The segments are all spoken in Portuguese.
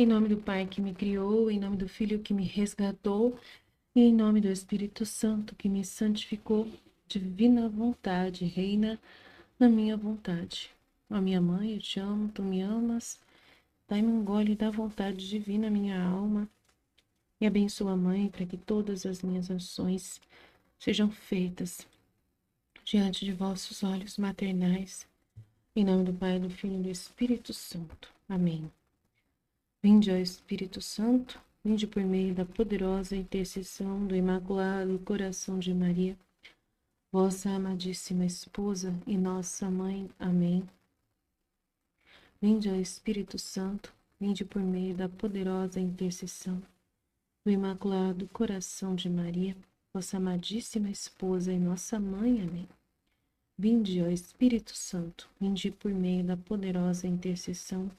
Em nome do Pai que me criou, em nome do Filho que me resgatou, e em nome do Espírito Santo que me santificou, divina vontade, reina na minha vontade. Ó minha mãe, eu te amo, tu me amas. Dai-me um gole da vontade divina, minha alma, e abençoa a mãe para que todas as minhas ações sejam feitas diante de vossos olhos maternais. Em nome do Pai, do Filho e do Espírito Santo. Amém. Vinde, ó Espírito Santo, vinde por meio da poderosa intercessão do Imaculado Coração de Maria, vossa amadíssima esposa e nossa mãe. Amém. Vinde, ó Espírito Santo, vinde por meio da poderosa intercessão do Imaculado Coração de Maria, vossa amadíssima esposa e nossa mãe. Amém. Vinde, ó Espírito Santo, vinde por meio da poderosa intercessão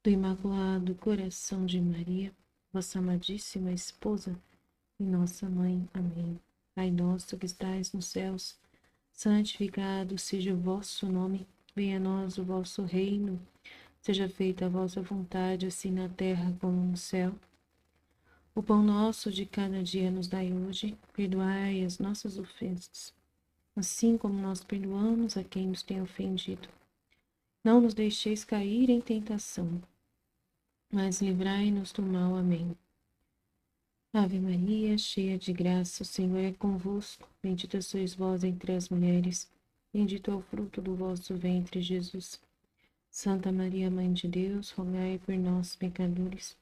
do Imaculado Coração de Maria, vossa amadíssima esposa e nossa mãe. Amém. Pai nosso que estais nos céus, santificado seja o vosso nome, venha a nós o vosso reino, seja feita a vossa vontade, assim na terra como no céu. O pão nosso de cada dia nos dai hoje, perdoai as nossas ofensas, assim como nós perdoamos a quem nos tem ofendido. Não nos deixeis cair em tentação, mas livrai-nos do mal. Amém. Ave Maria, cheia de graça, o Senhor é convosco. Bendita sois vós entre as mulheres, bendito é o fruto do vosso ventre, Jesus. Santa Maria, Mãe de Deus, rogai por nós, pecadores,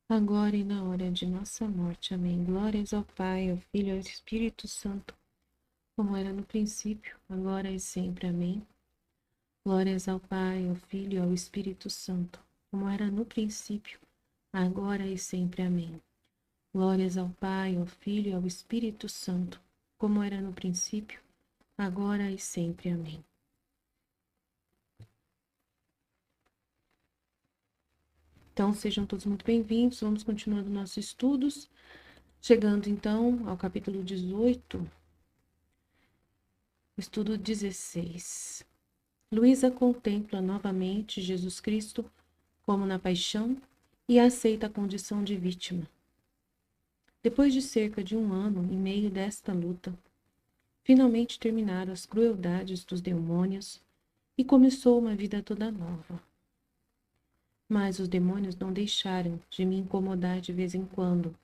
agora e na hora de nossa morte. Amém. Glórias ao Pai, ao Filho e ao Espírito Santo, como era no princípio, agora e sempre. Amém. Glórias ao Pai, ao Filho e ao Espírito Santo, como era no princípio, agora e sempre. Amém. Glórias ao Pai, ao Filho e ao Espírito Santo, como era no princípio, agora e sempre. Amém. Então, sejam todos muito bem-vindos. Vamos continuando nossos estudos. Chegando, então, ao capítulo 18, estudo 16. Luísa contempla novamente Jesus Cristo como na paixão e aceita a condição de vítima. Depois de cerca de 1 ano e meio desta luta, finalmente terminaram as crueldades dos demônios e começou uma vida toda nova. Mas os demônios não deixaram de me incomodar de vez em quando,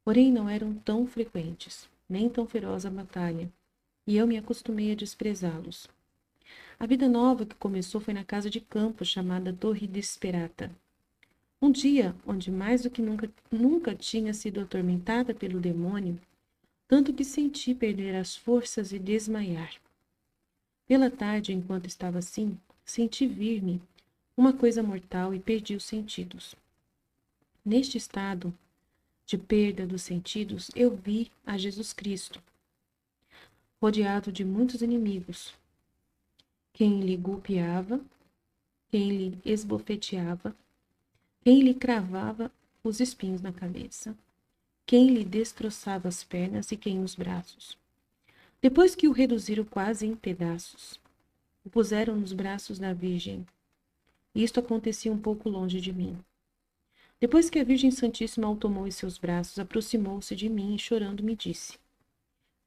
porém não eram tão frequentes, nem tão feroz a batalha, e eu me acostumei a desprezá-los. A vida nova que começou foi na casa de campo chamada Torre Desperata. Um dia, onde mais do que nunca tinha sido atormentada pelo demônio, tanto que senti perder as forças e desmaiar. Pela tarde, enquanto estava assim, senti vir-me uma coisa mortal e perdi os sentidos. Neste estado de perda dos sentidos, eu vi a Jesus Cristo, rodeado de muitos inimigos, quem lhe golpeava, quem lhe esbofeteava, quem lhe cravava os espinhos na cabeça, quem lhe destroçava as pernas e quem os braços. Depois que o reduziram quase em pedaços, o puseram nos braços da Virgem. Isto acontecia um pouco longe de mim. Depois que a Virgem Santíssima o tomou em seus braços, aproximou-se de mim e chorando me disse: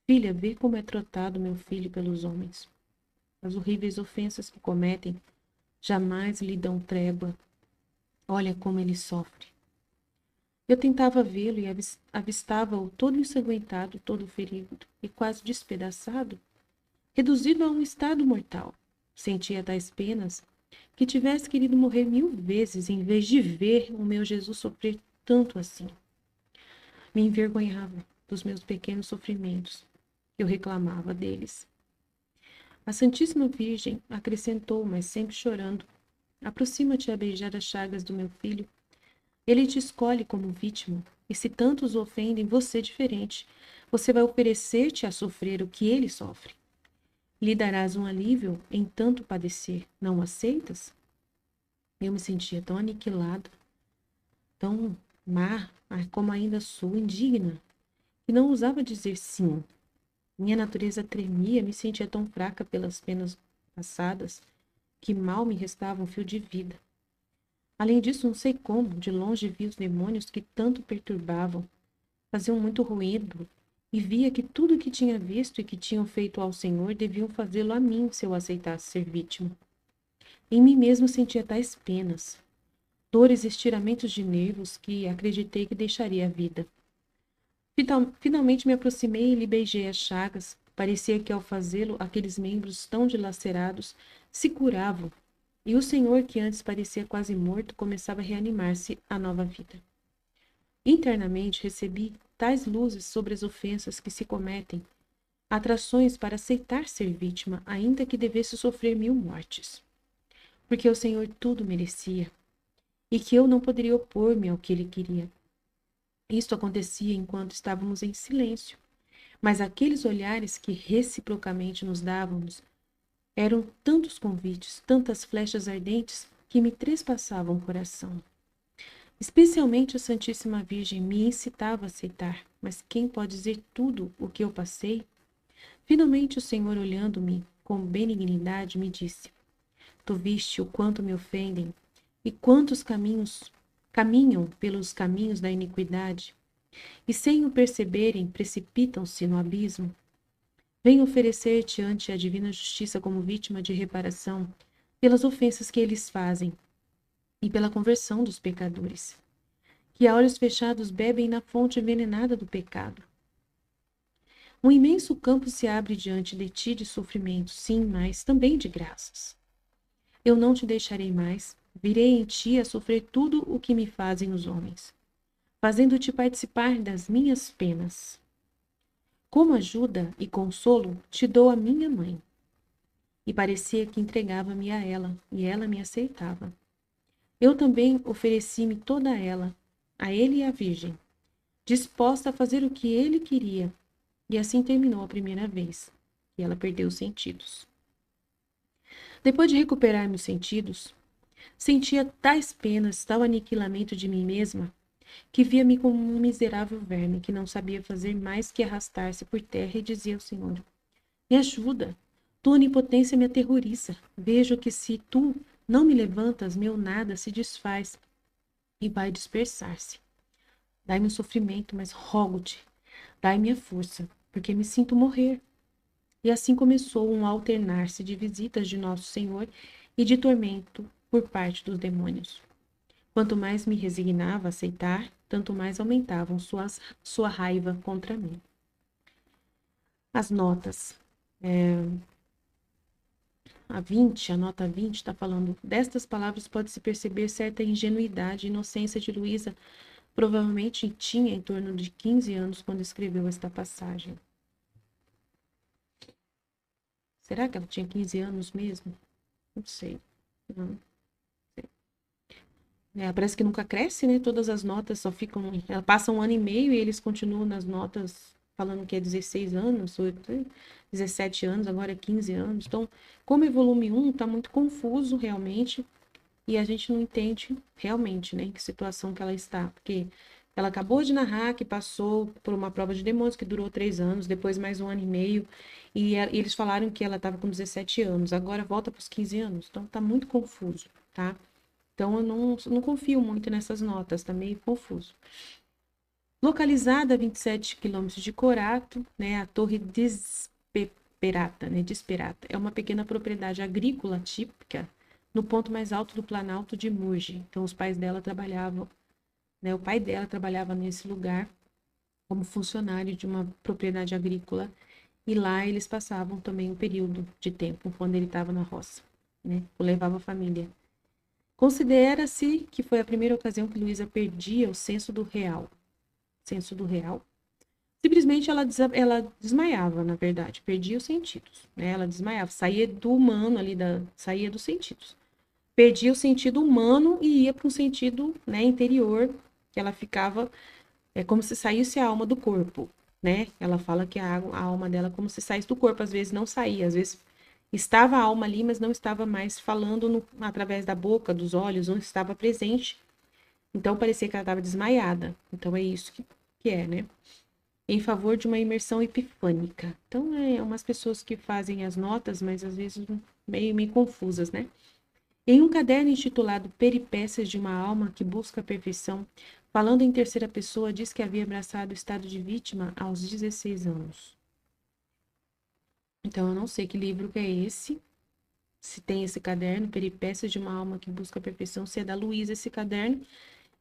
Filha, vê como é tratado meu filho pelos homens. As horríveis ofensas que cometem jamais lhe dão trégua. Olha como ele sofre. Eu tentava vê-lo e avistava-o todo ensanguentado, todo ferido e quase despedaçado, reduzido a um estado mortal. Sentia tais penas que tivesse querido morrer 1000 vezes em vez de ver o meu Jesus sofrer tanto assim. Me envergonhava dos meus pequenos sofrimentos. Eu reclamava deles. A Santíssima Virgem acrescentou, mas sempre chorando: Aproxima-te a beijar as chagas do meu filho. Ele te escolhe como vítima, e se tantos o ofendem, você diferente. Você vai oferecer-te a sofrer o que ele sofre. Lhe darás um alívio em tanto padecer. Não aceitas? Eu me sentia tão aniquilada, tão má, como ainda sou, indigna, que não ousava dizer sim. Minha natureza tremia, me sentia tão fraca pelas penas passadas, que mal me restava um fio de vida. Além disso, não sei como, de longe vi os demônios que tanto perturbavam, faziam muito ruído, e via que tudo que tinha visto e que tinham feito ao Senhor deviam fazê-lo a mim se eu aceitasse ser vítima. Em mim mesmo sentia tais penas, dores e estiramentos de nervos que acreditei que deixaria a vida. Finalmente me aproximei e lhe beijei as chagas. Parecia que ao fazê-lo, aqueles membros tão dilacerados se curavam, e o Senhor, que antes parecia quase morto, começava a reanimar-se à nova vida. Internamente recebi tais luzes sobre as ofensas que se cometem, atrações para aceitar ser vítima, ainda que devesse sofrer 1000 mortes. Porque o Senhor tudo merecia, e que eu não poderia opor-me ao que ele queria. Isto acontecia enquanto estávamos em silêncio, mas aqueles olhares que reciprocamente nos dávamos eram tantos convites, tantas flechas ardentes que me trespassavam o coração. Especialmente a Santíssima Virgem me incitava a aceitar, mas quem pode dizer tudo o que eu passei? Finalmente o Senhor, olhando-me com benignidade, me disse: Tu viste o quanto me ofendem e quantos caminham pelos caminhos da iniquidade, e sem o perceberem precipitam-se no abismo. Venho oferecer-te ante a divina justiça como vítima de reparação pelas ofensas que eles fazem e pela conversão dos pecadores, que a olhos fechados bebem na fonte envenenada do pecado. Um imenso campo se abre diante de ti de sofrimento, sim, mas também de graças. Eu não te deixarei mais, virei em ti a sofrer tudo o que me fazem os homens, fazendo-te participar das minhas penas. Como ajuda e consolo, te dou a minha mãe. E parecia que entregava-me a ela, e ela me aceitava. Eu também ofereci-me toda a ela, a ele e à Virgem, disposta a fazer o que ele queria, e assim terminou a primeira vez, e ela perdeu os sentidos. Depois de recuperar meus sentidos, sentia tais penas, tal aniquilamento de mim mesma, que via-me como um miserável verme que não sabia fazer mais que arrastar-se por terra e dizia ao Senhor: Me ajuda, tua onipotência me aterroriza. Vejo que se tu não me levantas, meu nada se desfaz e vai dispersar-se. Dai-me o sofrimento, mas rogo-te, dai-me a força, porque me sinto morrer. E assim começou um alternar-se de visitas de Nosso Senhor e de tormento por parte dos demônios. Quanto mais me resignava a aceitar, tanto mais aumentavam sua raiva contra mim. As notas. A nota 20 está falando: destas palavras pode-se perceber certa ingenuidade e inocência de Luísa. Provavelmente tinha em torno de 15 anos quando escreveu esta passagem. Será que ela tinha 15 anos mesmo? Não sei. Não. Parece que nunca cresce, né? Todas as notas só ficam. Ela passa 1 ano e meio e eles continuam nas notas falando que é 16 anos, 17 anos, agora é 15 anos. Então, como é volume 1, tá muito confuso realmente. E a gente não entende realmente, né, em que situação que ela está. Porque ela acabou de narrar que passou por uma prova de demônios que durou 3 anos, depois mais 1 ano e meio. E eles falaram que ela estava com 17 anos, agora volta para os 15 anos. Então, tá muito confuso, tá? Então, eu não confio muito nessas notas, tá meio confuso. Localizada a 27 quilômetros de Corato, né, a Torre Desperata, né, Desperata, é uma pequena propriedade agrícola típica no ponto mais alto do Planalto de Murge. Então, os pais dela trabalhavam, né, o pai dela trabalhava nesse lugar como funcionário de uma propriedade agrícola e lá eles passavam também um período de tempo quando ele estava na roça, né, ou levava a família. Considera-se que foi a primeira ocasião que Luísa perdia o senso do real. Senso do real. Simplesmente ela desmaiava, na verdade, perdia os sentidos, né? Ela desmaiava, saía do humano ali, saía dos sentidos. Perdia o sentido humano e ia para um sentido, né, interior, que ela ficava, como se saísse a alma do corpo, né? Ela fala que a alma dela é como se saísse do corpo, às vezes não saía, às vezes estava a alma ali, mas não estava mais falando através da boca, dos olhos, não estava presente. Então, parecia que ela estava desmaiada. Então, é isso que é, né? Em favor de uma imersão epifânica. Então, é umas pessoas que fazem as notas, mas às vezes meio confusas, né? Em um caderno intitulado Peripécias de uma Alma que Busca a Perfeição, falando em terceira pessoa, diz que havia abraçado o estado de vítima aos 16 anos. Então, eu não sei que livro que é esse, se tem esse caderno, Peripécias de uma Alma que Busca a Perfeição, se é da Luísa esse caderno,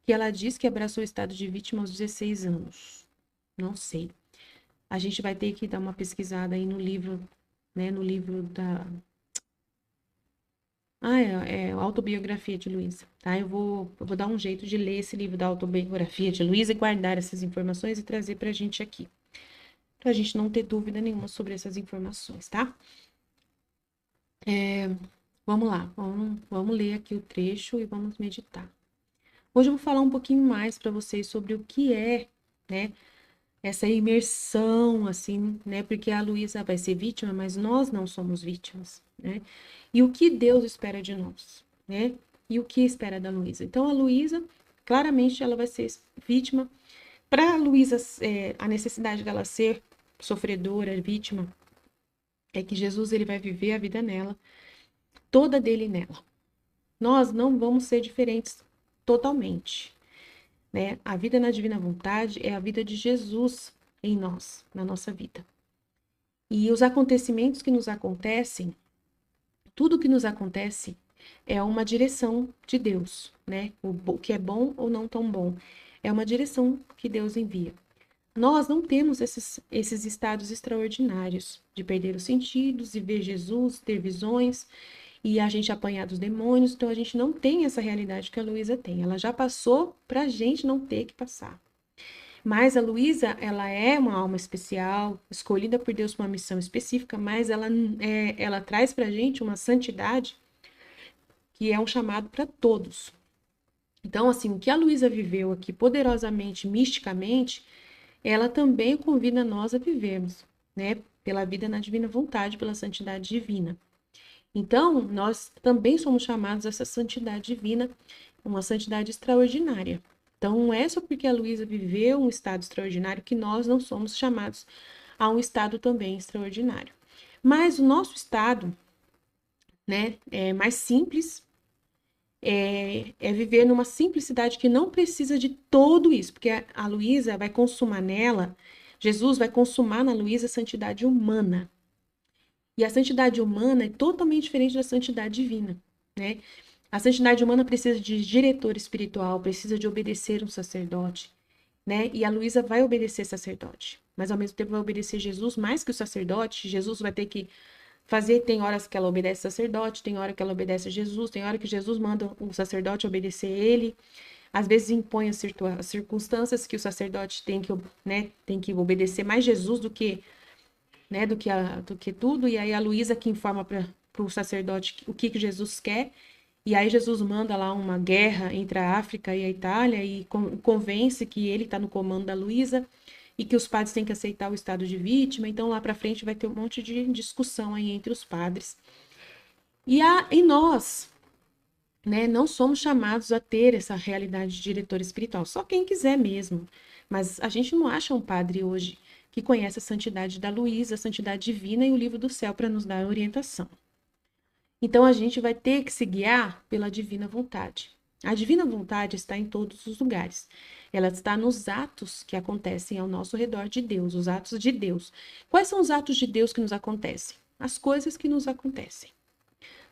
que ela diz que abraçou o estado de vítima aos 16 anos. Não sei. A gente vai ter que dar uma pesquisada aí no livro, né, no livro da... é Autobiografia de Luísa, tá? Eu vou dar um jeito de ler esse livro da Autobiografia de Luísa e guardar essas informações e trazer pra gente aqui. Pra gente não ter dúvida nenhuma sobre essas informações, tá? Vamos lá, vamos ler aqui o trecho e vamos meditar. Hoje eu vou falar um pouquinho mais para vocês sobre o que é, né, essa imersão, assim, né, porque a Luísa vai ser vítima, mas nós não somos vítimas, né, e o que Deus espera de nós, né, e o que espera da Luísa. Então, a Luísa, claramente, ela vai ser vítima. Para a Luísa, a necessidade dela ser sofredora, vítima, é que Jesus ele vai viver a vida nela, toda dele nela. Nós não vamos ser diferentes totalmente, né? A vida na divina vontade é a vida de Jesus em nós, na nossa vida. E os acontecimentos que nos acontecem, tudo que nos acontece é uma direção de Deus, né? O que é bom ou não tão bom, é uma direção que Deus envia. Nós não temos esses estados extraordinários de perder os sentidos e ver Jesus, ter visões e a gente apanhar dos demônios, então a gente não tem essa realidade que a Luísa tem. Ela já passou para a gente não ter que passar. Mas a Luísa, ela é uma alma especial, escolhida por Deus para uma missão específica, mas ela traz para a gente uma santidade que é um chamado para todos. Então, assim, o que a Luísa viveu aqui poderosamente, misticamente, ela também convida nós a vivermos, né? Pela vida na divina vontade, pela santidade divina. Então, nós também somos chamados a essa santidade divina, uma santidade extraordinária. Então, não é só porque a Luísa viveu um estado extraordinário que nós não somos chamados a um estado também extraordinário. Mas o nosso estado, né, é mais simples, é viver numa simplicidade que não precisa de tudo isso, porque a Luísa vai consumar nela, Jesus vai consumar na Luísa a santidade humana. E a santidade humana é totalmente diferente da santidade divina, né? A santidade humana precisa de diretor espiritual, precisa de obedecer um sacerdote, né? E a Luísa vai obedecer sacerdote, mas ao mesmo tempo vai obedecer Jesus mais que o sacerdote. Jesus vai ter que fazer, tem horas que ela obedece sacerdote, tem hora que ela obedece a Jesus, tem hora que Jesus manda o sacerdote obedecer ele. Às vezes impõe as circunstâncias que o sacerdote tem que, né, tem que obedecer mais Jesus do que, né, do que tudo. E aí a Luísa que informa para o sacerdote o que Jesus quer. E aí Jesus manda lá uma guerra entre a África e a Itália e convence que ele está no comando da Luísa e que os padres têm que aceitar o estado de vítima. Então lá para frente vai ter um monte de discussão aí entre os padres. E nós, né, não somos chamados a ter essa realidade de diretor espiritual, só quem quiser mesmo. Mas a gente não acha um padre hoje que conhece a santidade da Luísa, a santidade divina e o livro do céu para nos dar orientação. Então a gente vai ter que se guiar pela divina vontade. A divina vontade está em todos os lugares. Ela está nos atos que acontecem ao nosso redor de Deus, os atos de Deus. Quais são os atos de Deus que nos acontecem? As coisas que nos acontecem.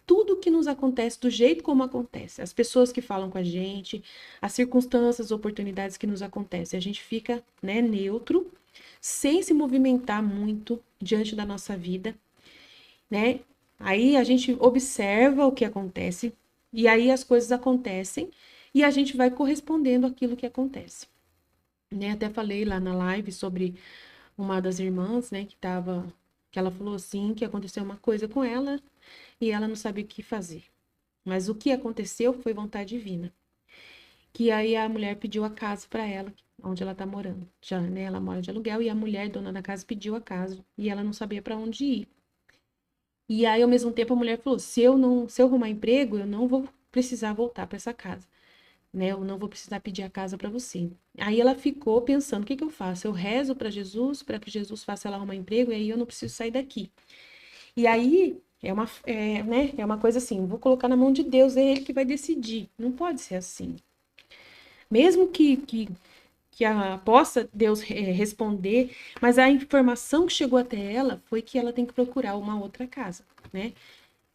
Tudo que nos acontece do jeito como acontece. As pessoas que falam com a gente, as circunstâncias, as oportunidades que nos acontecem. A gente fica, né, neutro, sem se movimentar muito diante da nossa vida, né? Aí a gente observa o que acontece e aí as coisas acontecem e a gente vai correspondendo àquilo que acontece. Né? Até falei lá na live sobre uma das irmãs, né, que ela falou assim, que aconteceu uma coisa com ela e ela não sabia o que fazer. Mas o que aconteceu foi vontade divina. Que aí a mulher pediu a casa para ela, onde ela tá morando. Já, né, ela mora de aluguel e a mulher, dona da casa, pediu a casa e ela não sabia para onde ir. E aí, ao mesmo tempo, a mulher falou: se eu arrumar emprego, eu não vou precisar voltar para essa casa, né? Eu não vou precisar pedir a casa para você. Aí ela ficou pensando: o que que eu faço? Eu rezo para Jesus, para que Jesus faça ela arrumar emprego, e aí eu não preciso sair daqui. E aí né, é uma coisa assim, vou colocar na mão de Deus, é Ele que vai decidir. Não pode ser assim. Mesmo que possa Deus responder, mas a informação que chegou até ela foi que ela tem que procurar uma outra casa, né?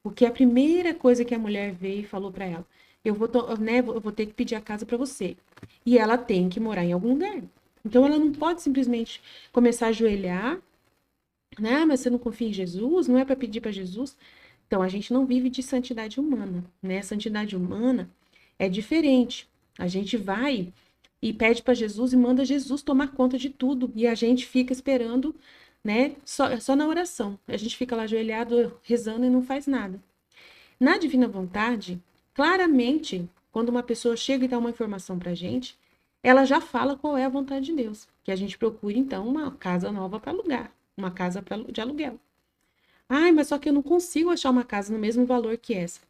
Porque a primeira coisa que a mulher veio e falou para ela, eu vou ter que pedir a casa para você. E ela tem que morar em algum lugar. Então ela não pode simplesmente começar a ajoelhar, né? Ah, mas você não confia em Jesus? Não é para pedir para Jesus? Então a gente não vive de santidade humana, né? Santidade humana é diferente. A gente vai e pede para Jesus e manda Jesus tomar conta de tudo e a gente fica esperando, né? Só na oração. A gente fica lá ajoelhado rezando e não faz nada. Na divina vontade, claramente, quando uma pessoa chega e dá uma informação para a gente, ela já fala qual é a vontade de Deus. Que a gente procure, então, uma casa nova para alugar, uma casa de aluguel. Ai, mas só que eu não consigo achar uma casa no mesmo valor que essa.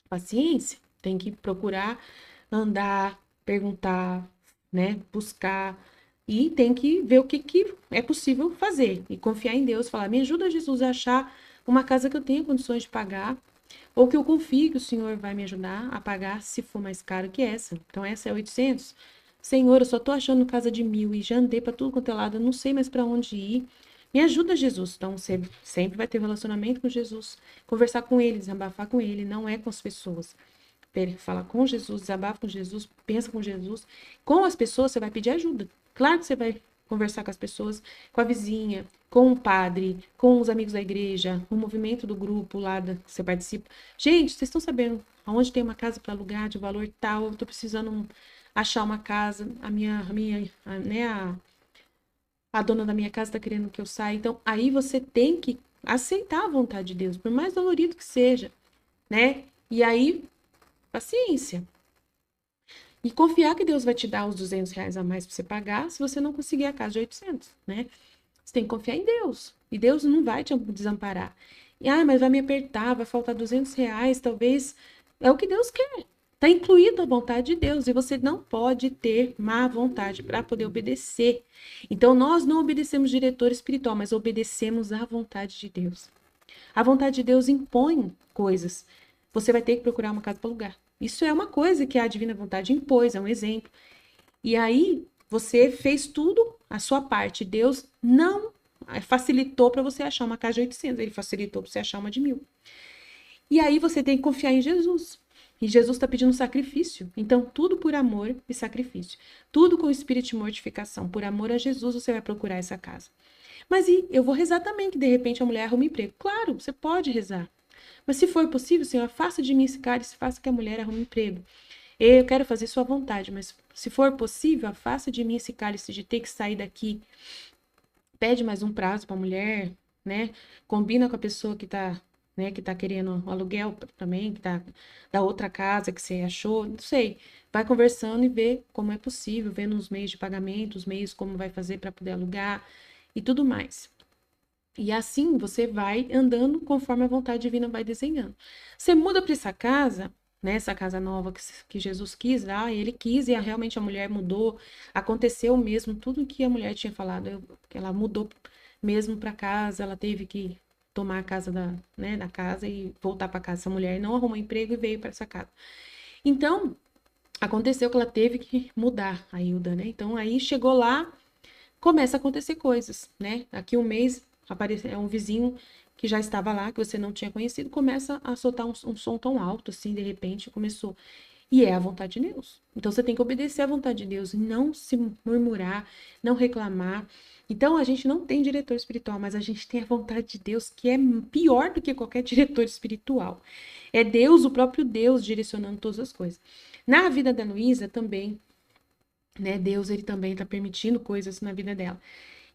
Paciência, tem que procurar andar, perguntar, né, buscar e tem que ver o que é possível fazer e confiar em Deus, falar: "Me ajuda, Jesus, a achar uma casa que eu tenha condições de pagar ou que eu confie que o Senhor vai me ajudar a pagar se for mais caro que essa. Então essa é 800. Senhor, eu só tô achando casa de 1.000 e já andei para tudo quanto é lado, eu não sei mais para onde ir. Me ajuda, Jesus." Então, você sempre vai ter um relacionamento com Jesus. Conversar com ele, desabafar com ele, não é com as pessoas. Falar com Jesus, desabafa com Jesus, pensa com Jesus. Com as pessoas, você vai pedir ajuda. Claro que você vai conversar com as pessoas, com a vizinha, com o padre, com os amigos da igreja, o movimento do grupo lá que você participa. Gente, vocês estão sabendo aonde tem uma casa para alugar de valor tal? Eu estou precisando achar uma casa. Né, a dona da minha casa está querendo que eu saia. Então, aí você tem que aceitar a vontade de Deus, por mais dolorido que seja, né? E aí, paciência. E confiar que Deus vai te dar os R$ 200 a mais para você pagar se você não conseguir a casa de 800, né? Você tem que confiar em Deus. E Deus não vai te desamparar. E, mas vai me apertar, vai faltar R$ 200, talvez. É o que Deus quer. Está incluído a vontade de Deus. E você não pode ter má vontade para poder obedecer. Então, nós não obedecemos diretor espiritual, mas obedecemos à vontade de Deus. A vontade de Deus impõe coisas. Você vai ter que procurar uma casa para alugar. Isso é uma coisa que a divina vontade impôs, é um exemplo. E aí, você fez tudo a sua parte. Deus não facilitou para você achar uma casa de 800, ele facilitou para você achar uma de 1.000. E aí você tem que confiar em Jesus. E Jesus está pedindo sacrifício. Então, tudo por amor e sacrifício. Tudo com espírito de mortificação. Por amor a Jesus, você vai procurar essa casa. Mas e eu vou rezar também que de repente a mulher arruma emprego. Claro, você pode rezar. Mas se for possível, Senhor, afasta de mim esse cálice, faça que a mulher arrume emprego. Eu quero fazer sua vontade, mas se for possível, afasta de mim esse cálice de ter que sair daqui. Pede mais um prazo para a mulher, né? Combina com a pessoa que tá querendo um aluguel também, que tá da outra casa que você achou, não sei. Vai conversando e vê como é possível, vendo os meios de pagamento, os meios como vai fazer para poder alugar e tudo mais. E assim você vai andando conforme a vontade divina vai desenhando. Você muda para essa casa, né? Essa casa nova que Jesus quis lá, ele quis e realmente a mulher mudou. Aconteceu mesmo tudo que a mulher tinha falado. Ela mudou mesmo para casa, ela teve que tomar a casa da casa e voltar para casa. Essa mulher não arrumou emprego e veio para essa casa. Então, aconteceu que ela teve que mudar a Hilda, né? Então, aí chegou lá, começa a acontecer coisas, né? Aqui um mês aparece um vizinho que já estava lá, que você não tinha conhecido, começa a soltar um som tão alto, assim, de repente começou. E é a vontade de Deus. Então você tem que obedecer à vontade de Deus, não se murmurar, não reclamar. Então a gente não tem diretor espiritual, mas a gente tem a vontade de Deus, que é pior do que qualquer diretor espiritual. É Deus, o próprio Deus, direcionando todas as coisas. Na vida da Luísa também, né? Deus, ele também está permitindo coisas na vida dela.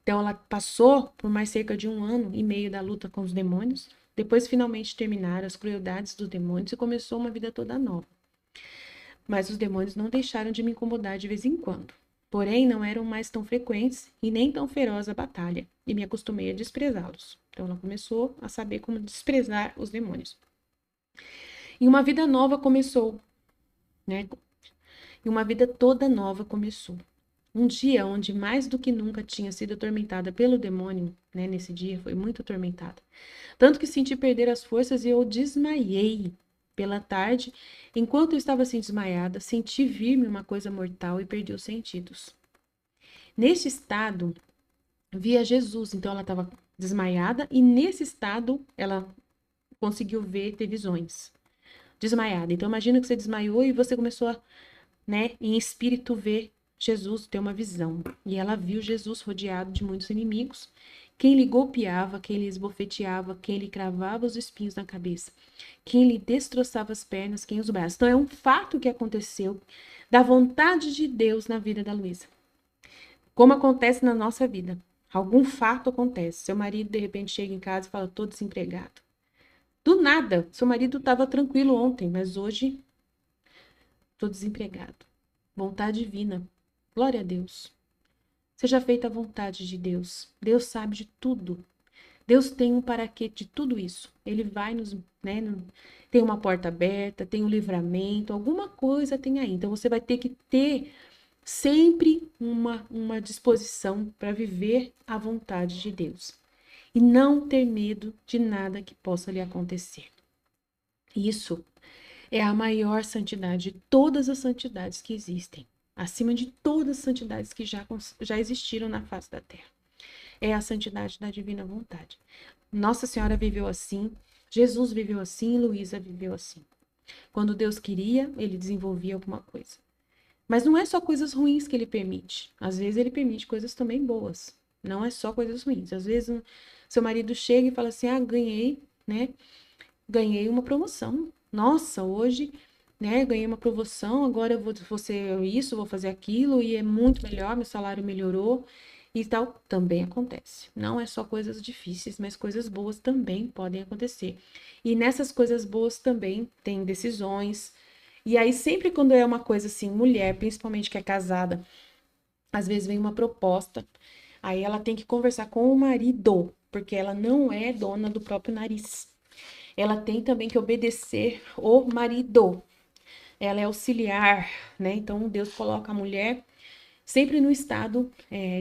Então, ela passou por mais cerca de 1 ano e meio da luta com os demônios. Depois, finalmente, terminaram as crueldades dos demônios e começou uma vida toda nova. Mas os demônios não deixaram de me incomodar de vez em quando. Porém, não eram mais tão frequentes e nem tão feroz a batalha, e me acostumei a desprezá-los. Então, ela começou a saber como desprezar os demônios. E uma vida nova começou, né? E uma vida toda nova começou. Um dia onde mais do que nunca tinha sido atormentada pelo demônio, né? Nesse dia foi muito atormentada. Tanto que senti perder as forças e eu desmaiei. Pela tarde, enquanto eu estava assim desmaiada, senti vir-me uma coisa mortal e perdi os sentidos. Neste estado, via Jesus. Então ela estava desmaiada e nesse estado ela conseguiu ver, ter visões. Desmaiada. Então imagina que você desmaiou e você começou a, né, em espírito ver Jesus, ter uma visão. E ela viu Jesus rodeado de muitos inimigos. Quem lhe golpeava, quem lhe esbofeteava, quem lhe cravava os espinhos na cabeça, quem lhe destroçava as pernas, quem os braços. Então é um fato que aconteceu da vontade de Deus na vida da Luísa. Como acontece na nossa vida. Algum fato acontece. Seu marido, de repente, chega em casa e fala, tô desempregado. Do nada, seu marido estava tranquilo ontem, mas hoje tô desempregado. Vontade divina. Glória a Deus. Seja feita a vontade de Deus. Deus sabe de tudo. Deus tem um paraquê de tudo isso. Ele vai nos, né, tem uma porta aberta, tem um livramento, alguma coisa tem aí. Então você vai ter que ter sempre uma disposição para viver a vontade de Deus e não ter medo de nada que possa lhe acontecer. Isso é a maior santidade de todas as santidades que existem, acima de todas as santidades que já existiram na face da terra. É a santidade da divina vontade. Nossa Senhora viveu assim, Jesus viveu assim, Luísa viveu assim. Quando Deus queria, ele desenvolvia alguma coisa. Mas não é só coisas ruins que ele permite. Às vezes ele permite coisas também boas. Não é só coisas ruins. Às vezes seu marido chega e fala assim: "Ah, ganhei, né? Ganhei uma promoção. Nossa, hoje, né, ganhei uma promoção, agora eu vou ser isso, vou fazer aquilo e é muito melhor, meu salário melhorou." E tal, também acontece. Não é só coisas difíceis, mas coisas boas também podem acontecer. E nessas coisas boas também tem decisões. E aí, sempre quando é uma coisa assim, mulher, principalmente que é casada, às vezes vem uma proposta, aí ela tem que conversar com o marido, porque ela não é dona do próprio nariz. Ela tem também que obedecer o marido. Ela é auxiliar, né? Então, Deus coloca a mulher sempre no estado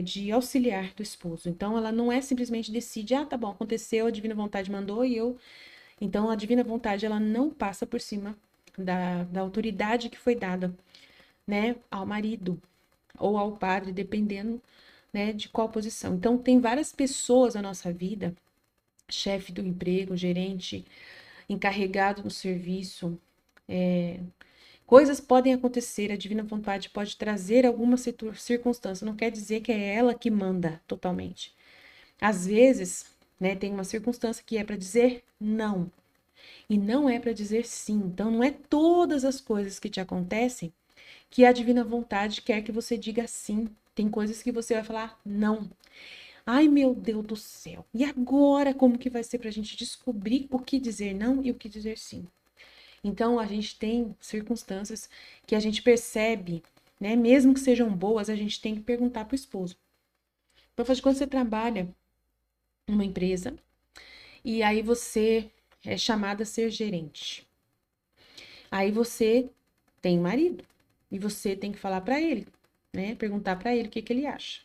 de auxiliar do esposo. Então, ela não é simplesmente decide, ah, tá bom, aconteceu, a divina vontade mandou e eu. Então, a divina vontade, ela não passa por cima da autoridade que foi dada, né, ao marido ou ao padre, dependendo, né, de qual posição. Então, tem várias pessoas na nossa vida, chefe do emprego, gerente, encarregado no serviço, coisas podem acontecer, a divina vontade pode trazer alguma circunstância, não quer dizer que é ela que manda totalmente. Às vezes, né, tem uma circunstância que é para dizer não, e não é para dizer sim. Então, não é todas as coisas que te acontecem que a divina vontade quer que você diga sim. Tem coisas que você vai falar não. Ai, meu Deus do céu. E agora como que vai ser para a gente descobrir o que dizer não e o que dizer sim? Então, a gente tem circunstâncias que a gente percebe, né? Mesmo que sejam boas, a gente tem que perguntar para o esposo. Então, faz de quando você trabalha numa empresa e aí você é chamada a ser gerente. Aí você tem marido e você tem que falar para ele, né? Perguntar para ele o que ele acha.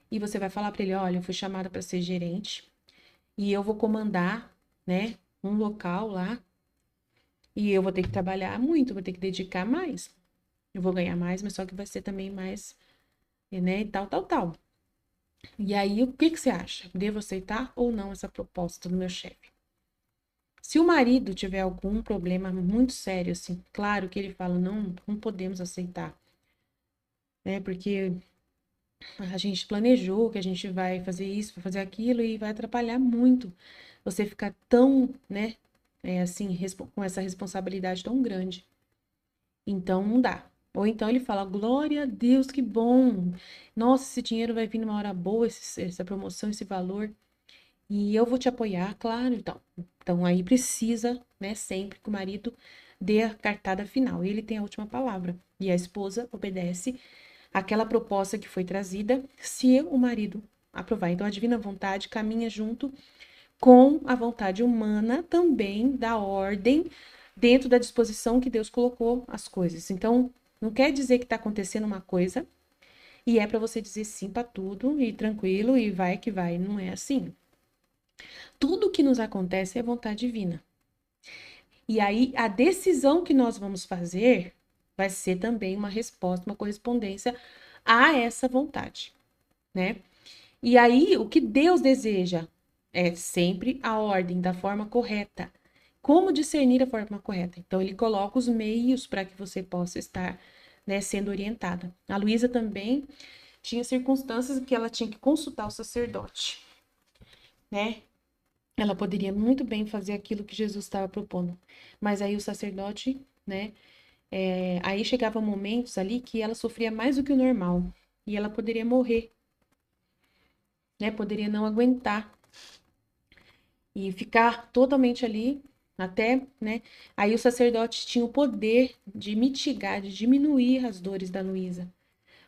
E você vai falar para ele, olha, eu fui chamada para ser gerente e eu vou comandar, né, um local lá e eu vou ter que trabalhar muito, vou ter que dedicar mais. Eu vou ganhar mais, mas só que vai ser também mais, né, e tal, tal, tal. E aí, o que que você acha? Devo aceitar ou não essa proposta do meu chefe? Se o marido tiver algum problema muito sério, assim, claro que ele fala, não, não podemos aceitar, né? Porque a gente planejou que a gente vai fazer isso, vai fazer aquilo e vai atrapalhar muito você ficar tão, né, assim, com essa responsabilidade tão grande. Então, não dá. Ou então ele fala, glória a Deus, que bom. Nossa, esse dinheiro vai vir numa hora boa, essa promoção, esse valor. E eu vou te apoiar, claro. Então aí precisa, né, sempre que o marido dê a cartada final. Ele tem a última palavra. E a esposa obedece àquela proposta que foi trazida, se o marido aprovar. Então a divina vontade caminha junto com a vontade humana também da ordem dentro da disposição que Deus colocou as coisas. Então, não quer dizer que está acontecendo uma coisa e é para você dizer sim para tudo e tranquilo e vai que vai. Não é assim. Tudo que nos acontece é vontade divina. E aí a decisão que nós vamos fazer vai ser também uma resposta, uma correspondência a essa vontade, né? E aí o que Deus deseja é sempre a ordem da forma correta. Como discernir a forma correta? Então ele coloca os meios para que você possa estar, né, sendo orientada. A Luísa também tinha circunstâncias em que ela tinha que consultar o sacerdote, né? Ela poderia muito bem fazer aquilo que Jesus estava propondo, mas aí o sacerdote, né? Aí chegava momentos ali que ela sofria mais do que o normal e ela poderia morrer, né? Poderia não aguentar e ficar totalmente ali até, né? Aí o sacerdote tinha o poder de mitigar, de diminuir as dores da Luísa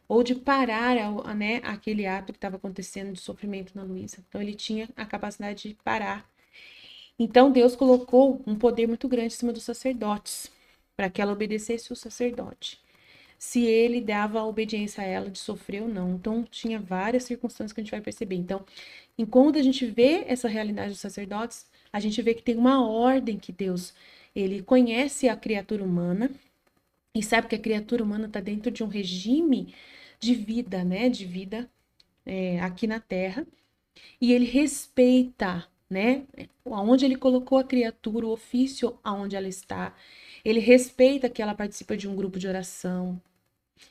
ou de parar, né, aquele ato que estava acontecendo de sofrimento na Luísa. Então ele tinha a capacidade de parar. Então Deus colocou um poder muito grande em cima dos sacerdotes, para que ela obedecesse o sacerdote. Se ele dava a obediência a ela de sofrer ou não. Então tinha várias circunstâncias que a gente vai perceber. Então, enquanto a gente vê essa realidade dos sacerdotes, a gente vê que tem uma ordem que Deus, ele conhece a criatura humana e sabe que a criatura humana está dentro de um regime de vida, né? De vida aqui na Terra. E ele respeita, né? Aonde ele colocou a criatura, o ofício aonde ela está. Ele respeita que ela participa de um grupo de oração.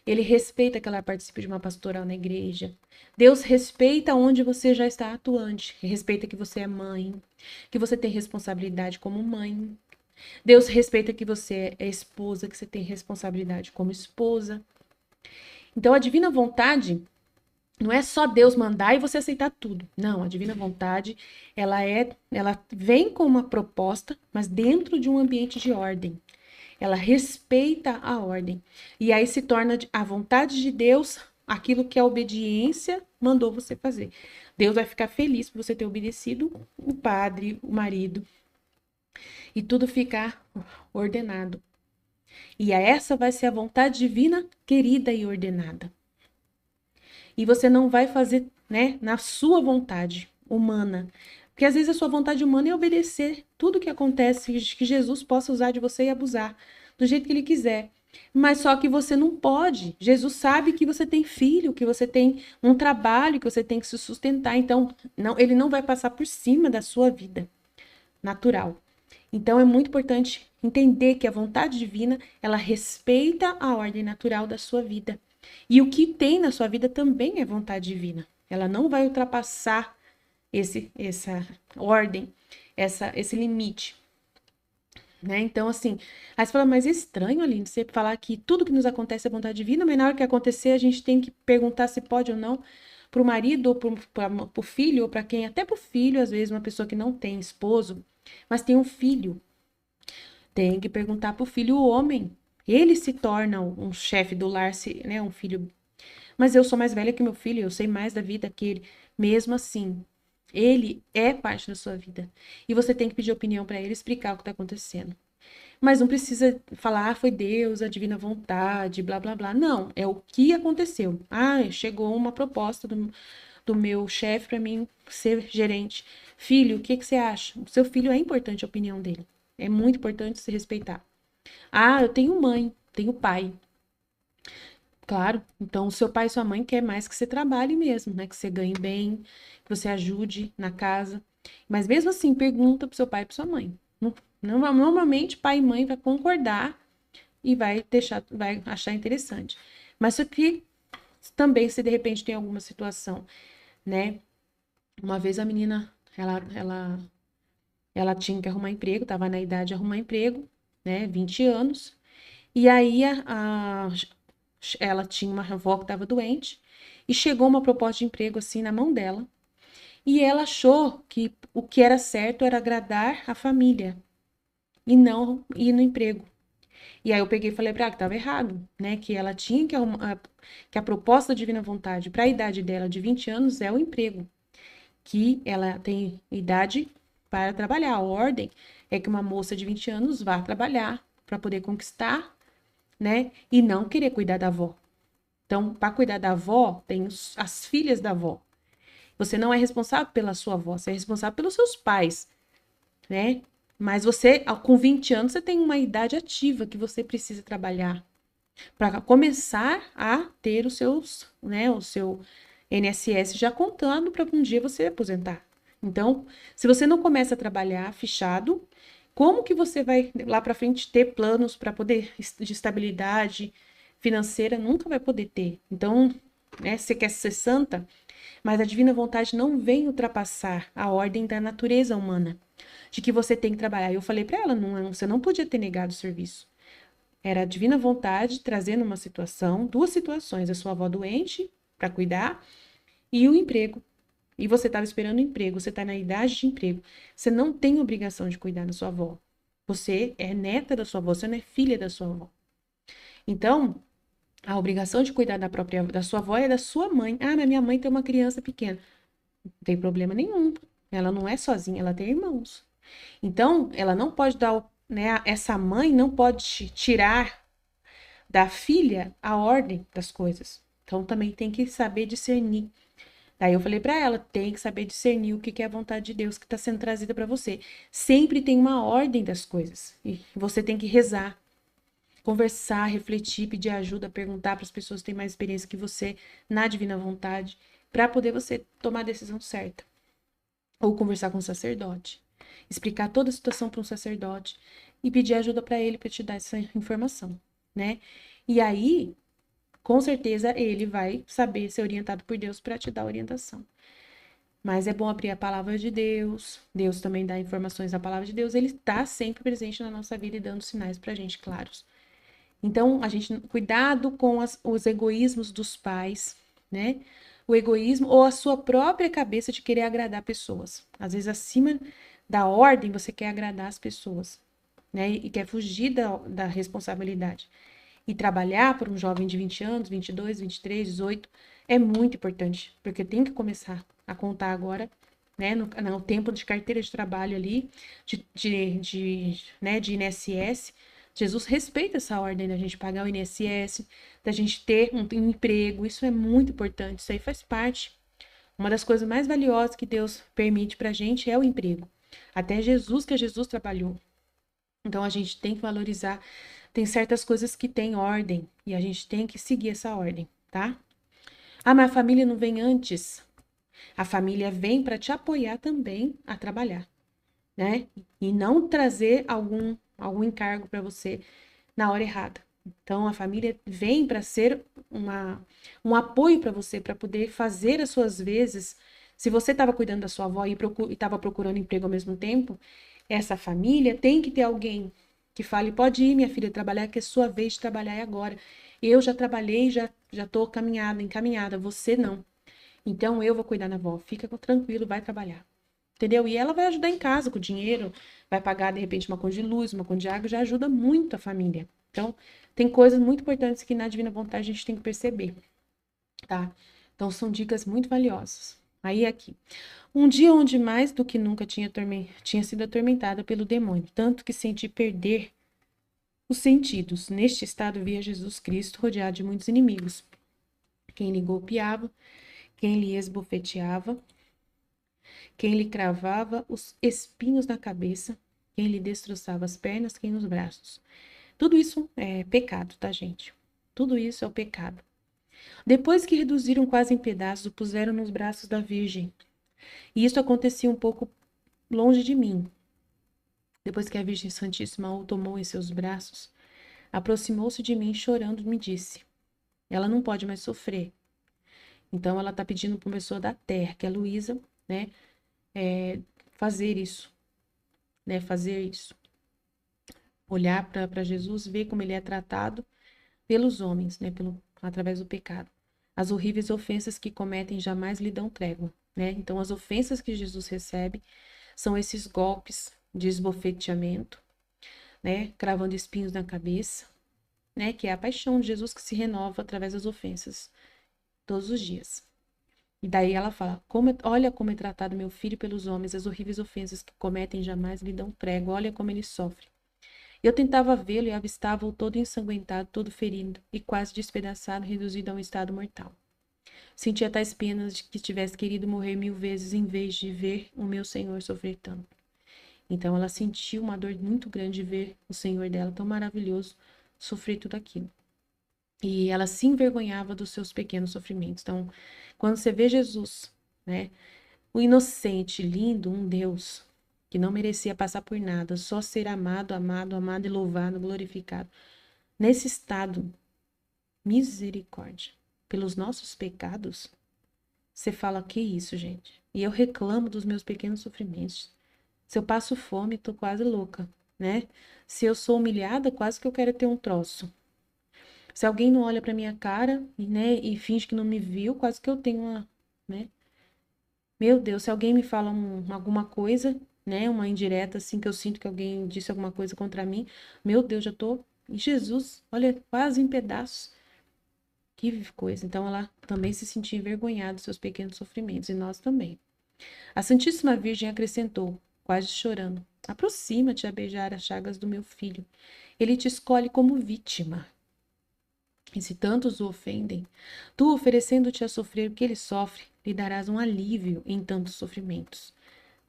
Ele respeita que ela participe de uma pastoral na igreja. Deus respeita onde você já está atuante. Respeita que você é mãe, que você tem responsabilidade como mãe. Deus respeita que você é esposa, que você tem responsabilidade como esposa. Então, a divina vontade não é só Deus mandar e você aceitar tudo. Não, a divina vontade, ela vem com uma proposta, mas dentro de um ambiente de ordem. Ela respeita a ordem. E aí se torna a vontade de Deus aquilo que a obediência mandou você fazer. Deus vai ficar feliz por você ter obedecido o padre, o marido, e tudo ficar ordenado. E essa vai ser a vontade divina querida e ordenada. E você não vai fazer, né, na sua vontade humana. Porque às vezes a sua vontade humana é obedecer tudo que acontece, que Jesus possa usar de você e abusar do jeito que ele quiser. Mas só que você não pode. Jesus sabe que você tem filho, que você tem um trabalho, que você tem que se sustentar. Então, não, ele não vai passar por cima da sua vida natural. Então, é muito importante entender que a vontade divina, ela respeita a ordem natural da sua vida. E o que tem na sua vida também é vontade divina. Ela não vai ultrapassar essa ordem, esse limite. Né? Então, assim, aí você fala, mas é estranho, Aline, você falar que tudo que nos acontece é vontade divina, mas na hora que acontecer, a gente tem que perguntar se pode ou não para o marido, ou para o filho, ou para quem, até para o filho, às vezes, uma pessoa que não tem esposo, mas tem um filho. Tem que perguntar para o filho, o homem. Ele se torna um chefe do lar, né, um filho. Mas eu sou mais velha que meu filho, eu sei mais da vida que ele. Mesmo assim, ele é parte da sua vida. E você tem que pedir opinião para ele, explicar o que está acontecendo. Mas não precisa falar, foi Deus, a divina vontade, blá, blá, blá. Não, é o que aconteceu. Ah, chegou uma proposta do meu chefe para mim ser gerente. Filho, o que você acha? O seu filho é importante a opinião dele. É muito importante se respeitar. Ah, eu tenho mãe, tenho pai. Claro, então o seu pai e sua mãe quer mais que você trabalhe mesmo, né? Que você ganhe bem, que você ajude na casa. Mas mesmo assim, pergunta pro seu pai e pra sua mãe. Normalmente, pai e mãe vai concordar e vai achar interessante. Mas isso aqui também, se de repente tem alguma situação, né? Uma vez a menina, ela tinha que arrumar emprego, estava na idade de arrumar emprego, né? 20 anos. E aí ela tinha uma avó que estava doente e chegou uma proposta de emprego assim na mão dela. E ela achou que o que era certo era agradar a família e não ir no emprego. E aí eu peguei e falei para ela que estava errado, né? Que ela tinha que arrumar, que a proposta da Divina Vontade para a idade dela de 20 anos é o emprego, que ela tem idade para trabalhar. A ordem é que uma moça de 20 anos vá trabalhar para poder conquistar, né? E não querer cuidar da avó. Então, para cuidar da avó, tem as filhas da avó. Você não é responsável pela sua avó, você é responsável pelos seus pais, né? Mas você, com 20 anos, você tem uma idade ativa que você precisa trabalhar para começar a ter os seus, né, o seu INSS já contando para um dia você aposentar. Então, se você não começa a trabalhar fichado, como que você vai lá para frente ter planos para poder de estabilidade financeira? Nunca vai poder ter. Então, né, você quer 60, mas a divina vontade não vem ultrapassar a ordem da natureza humana, de que você tem que trabalhar. Eu falei para ela, não, você não podia ter negado o serviço. Era a divina vontade trazendo uma situação, duas situações, a sua avó doente para cuidar e o emprego. E você estava esperando o emprego, você está na idade de emprego. Você não tem obrigação de cuidar da sua avó. Você é neta da sua avó, você não é filha da sua avó. Então, a obrigação de cuidar da sua avó é da sua mãe. Ah, mas minha mãe tem uma criança pequena. Não tem problema nenhum. Ela não é sozinha, ela tem irmãos. Então, ela não pode dar, né, essa mãe não pode tirar da filha a ordem das coisas. Então, também tem que saber discernir. Daí eu falei para ela, tem que saber discernir o que é a vontade de Deus que está sendo trazida para você. Sempre tem uma ordem das coisas. E você tem que rezar, conversar, refletir, pedir ajuda, perguntar para as pessoas que têm mais experiência que você na divina vontade, para poder você tomar a decisão certa. Ou conversar com o sacerdote, explicar toda a situação para um sacerdote e pedir ajuda para ele para te dar essa informação, né? E aí, com certeza, ele vai saber ser orientado por Deus para te dar orientação. Mas é bom abrir a palavra de Deus. Deus também dá informações da palavra de Deus. Ele está sempre presente na nossa vida e dando sinais para a gente claros. Então, a gente, cuidado com os egoísmos dos pais, né? O egoísmo ou a sua própria cabeça de querer agradar pessoas. Às vezes, acima da ordem, você quer agradar as pessoas, né? E quer fugir da responsabilidade. E trabalhar para um jovem de 20 anos, 22, 23, 18, é muito importante, porque tem que começar a contar agora, né, no tempo de carteira de trabalho ali, né, de INSS. Jesus respeita essa ordem da gente pagar o INSS, da gente ter um emprego, isso é muito importante, isso aí faz parte. Uma das coisas mais valiosas que Deus permite pra gente é o emprego. Até Jesus, que Jesus trabalhou. Então a gente tem que valorizar. Tem certas coisas que têm ordem e a gente tem que seguir essa ordem, tá? Ah, mas a família não vem antes. A família vem para te apoiar também a trabalhar, né? E não trazer algum encargo para você na hora errada. Então a família vem para ser um apoio para você, para poder fazer as suas vezes. Se você estava cuidando da sua avó e estava procurando emprego ao mesmo tempo, essa família tem que ter alguém que fale, pode ir, minha filha, trabalhar, que é sua vez de trabalhar é agora. Eu já trabalhei, já estou encaminhada, você não. Então eu vou cuidar da avó, fica tranquilo, vai trabalhar. Entendeu? E ela vai ajudar em casa com o dinheiro, vai pagar de repente uma conta de luz, uma conta de água, já ajuda muito a família. Então, tem coisas muito importantes que na divina vontade a gente tem que perceber, tá? Então, são dicas muito valiosas. Aí aqui. Um dia onde mais do que nunca tinha sido atormentada pelo demônio, tanto que senti perder os sentidos. Neste estado, via Jesus Cristo rodeado de muitos inimigos. Quem lhe golpeava, quem lhe esbofeteava, quem lhe cravava os espinhos na cabeça, quem lhe destroçava as pernas, quem nos braços. Tudo isso é pecado, tá, gente? Tudo isso é o pecado. Depois que reduziram quase em pedaços, o puseram nos braços da Virgem. E isso acontecia um pouco longe de mim. Depois que a Virgem Santíssima o tomou em seus braços, aproximou-se de mim chorando e me disse: ela não pode mais sofrer. Então ela está pedindo para uma pessoa da terra, que é a Luísa, né, fazer isso, né, fazer isso. Olhar para Jesus, ver como ele é tratado pelos homens, né, através do pecado. As horríveis ofensas que cometem jamais lhe dão trégua, né? Então as ofensas que Jesus recebe são esses golpes de esbofeteamento, né, cravando espinhos na cabeça, né, que é a paixão de Jesus que se renova através das ofensas todos os dias. E daí ela fala, olha como é tratado meu filho pelos homens, as horríveis ofensas que cometem jamais lhe dão trégua, olha como ele sofre. Eu tentava vê-lo e avistava-o todo ensanguentado, todo ferido e quase despedaçado, reduzido a um estado mortal. Sentia tais penas de que tivesse querido morrer 1000 vezes em vez de ver o meu Senhor sofrer tanto. Então ela sentiu uma dor muito grande de ver o Senhor dela tão maravilhoso sofrer tudo aquilo. E ela se envergonhava dos seus pequenos sofrimentos. Então, quando você vê Jesus, né, o inocente, lindo, um Deus que não merecia passar por nada, só ser amado, amado, amado e louvado, glorificado, nesse estado, misericórdia, pelos nossos pecados, você fala, que isso, gente? E eu reclamo dos meus pequenos sofrimentos. Se eu passo fome, tô quase louca, né? Se eu sou humilhada, quase que eu quero ter um troço. Se alguém não olha pra minha cara, né, e finge que não me viu, quase que eu tenho uma, né? Meu Deus, se alguém me fala alguma coisa, né, uma indireta assim, que eu sinto que alguém disse alguma coisa contra mim, meu Deus, já tô, e Jesus, olha, quase em pedaços. Que coisa. Então ela também se sentia envergonhada dos seus pequenos sofrimentos, e nós também. A Santíssima Virgem acrescentou, quase chorando: aproxima-te a beijar as chagas do meu filho. Ele te escolhe como vítima. E se tantos o ofendem, tu, oferecendo-te a sofrer o que ele sofre, lhe darás um alívio em tantos sofrimentos.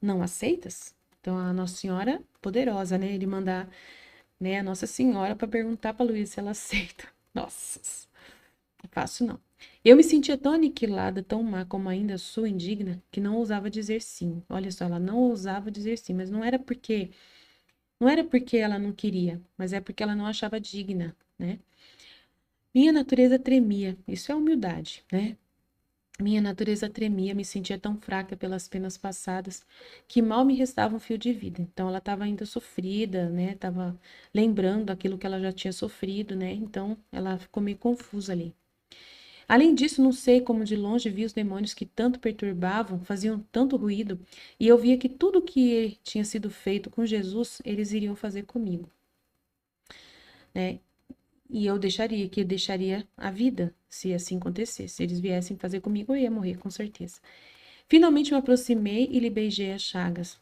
Não aceitas? Então a Nossa Senhora, poderosa, né? Ele mandar, né, a Nossa Senhora para perguntar para Luísa se ela aceita. Nossa, não é fácil não. Eu me sentia tão aniquilada, tão má, como ainda sou indigna, que não ousava dizer sim. Olha só, ela não ousava dizer sim, mas não era porque ela não queria, mas é porque ela não achava digna, né? Minha natureza tremia, isso é humildade, né? Minha natureza tremia, me sentia tão fraca pelas penas passadas, que mal me restava um fio de vida. Então ela estava ainda sofrida, né? Estava lembrando aquilo que ela já tinha sofrido, né? Então ela ficou meio confusa ali. Além disso, não sei como de longe vi os demônios que tanto perturbavam, faziam tanto ruído, e eu via que tudo que tinha sido feito com Jesus, eles iriam fazer comigo, né? E eu deixaria a vida, se assim acontecesse. Se eles viessem fazer comigo, eu ia morrer, com certeza. Finalmente me aproximei e lhe beijei as chagas.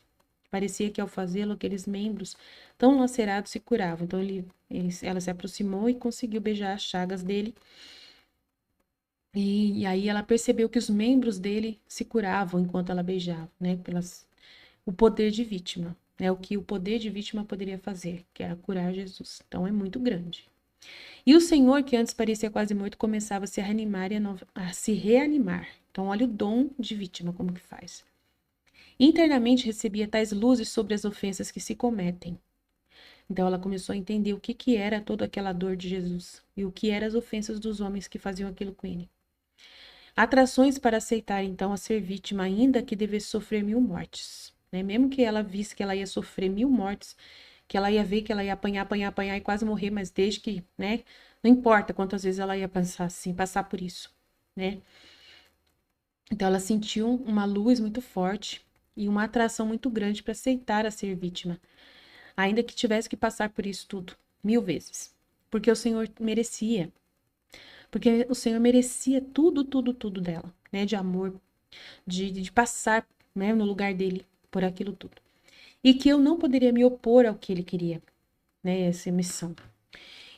Parecia que ao fazê-lo, aqueles membros tão lacerados se curavam. Então ela se aproximou e conseguiu beijar as chagas dele. E aí ela percebeu que os membros dele se curavam enquanto ela beijava, né? O poder de vítima, né? O que o poder de vítima poderia fazer, que era curar Jesus. Então é muito grande. E o Senhor, que antes parecia quase morto, começava a se reanimar a se reanimar. Então, olha o dom de vítima, como que faz. Internamente recebia tais luzes sobre as ofensas que se cometem. Então, ela começou a entender o que era toda aquela dor de Jesus e o que eram as ofensas dos homens que faziam aquilo com ele. Atrações para aceitar, então, a ser vítima, ainda que devesse sofrer 1000 mortes. Né? Mesmo que ela visse que ela ia sofrer 1000 mortes, que ela ia ver que ela ia apanhar, apanhar, apanhar e quase morrer, mas desde que, né? Não importa quantas vezes ela ia passar assim, passar por isso, né? Então ela sentiu uma luz muito forte e uma atração muito grande para aceitar a ser vítima, ainda que tivesse que passar por isso tudo, 1000 vezes. Porque o Senhor merecia. Porque o Senhor merecia tudo, tudo, tudo dela, né? De amor, de passar, né, no lugar dele por aquilo tudo. E que eu não poderia me opor ao que ele queria, né? Essa missão.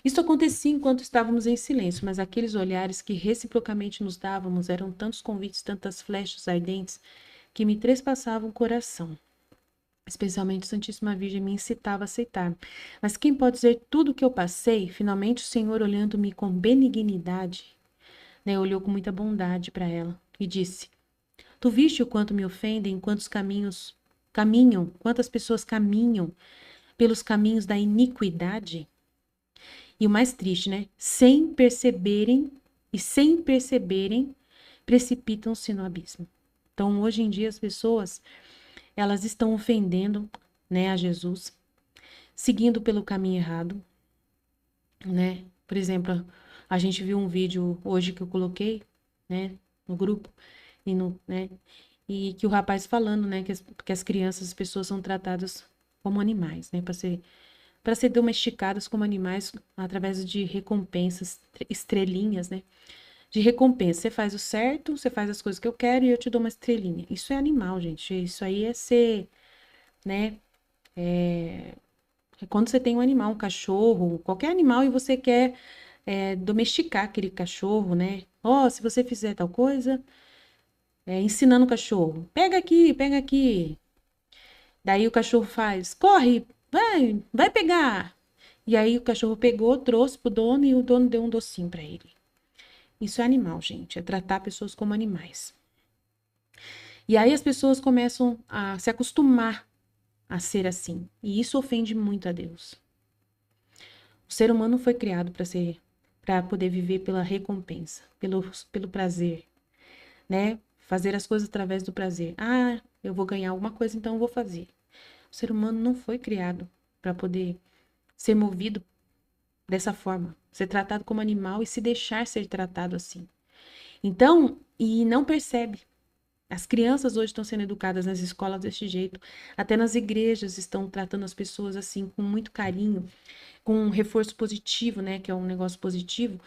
Isso acontecia enquanto estávamos em silêncio, mas aqueles olhares que reciprocamente nos dávamos eram tantos convites, tantas flechas ardentes, que me trespassavam o coração. Especialmente a Santíssima Virgem me incitava a aceitar. Mas quem pode dizer tudo o que eu passei? Finalmente o Senhor, olhando-me com benignidade, né, olhou com muita bondade para ela e disse: Tu viste o quanto me ofendem, quantos caminhos caminham, quantas pessoas caminham pelos caminhos da iniquidade? E o mais triste, né? Sem perceberem, precipitam-se no abismo. Então, hoje em dia, as pessoas, elas estão ofendendo, né, a Jesus, seguindo pelo caminho errado, né? Por exemplo, a gente viu um vídeo hoje que eu coloquei, né, no grupo, né, e que o rapaz falando, né, que as crianças, as pessoas são tratadas como animais, né, para ser domesticadas como animais através de recompensas, estrelinhas, né? De recompensa. Você faz o certo, você faz as coisas que eu quero e eu te dou uma estrelinha. Isso é animal, gente. Isso aí é ser, né? É quando você tem um animal, um cachorro, qualquer animal, e você quer domesticar aquele cachorro, né? Ó, se você fizer tal coisa, ensinando o cachorro, pega aqui. Daí o cachorro faz, corre, vai pegar. E aí o cachorro pegou, trouxe pro dono e o dono deu um docinho para ele. Isso é animal, gente, é tratar pessoas como animais. E aí as pessoas começam a se acostumar a ser assim, e isso ofende muito a Deus. O ser humano foi criado para poder viver pela recompensa, pelo prazer, né? Fazer as coisas através do prazer. Ah, eu vou ganhar alguma coisa, então eu vou fazer. O ser humano não foi criado para poder ser movido dessa forma, ser tratado como animal e se deixar ser tratado assim. Então, e não percebe. As crianças hoje estão sendo educadas nas escolas desse jeito, até nas igrejas estão tratando as pessoas assim com muito carinho, com um reforço positivo, né, que é um negócio positivo,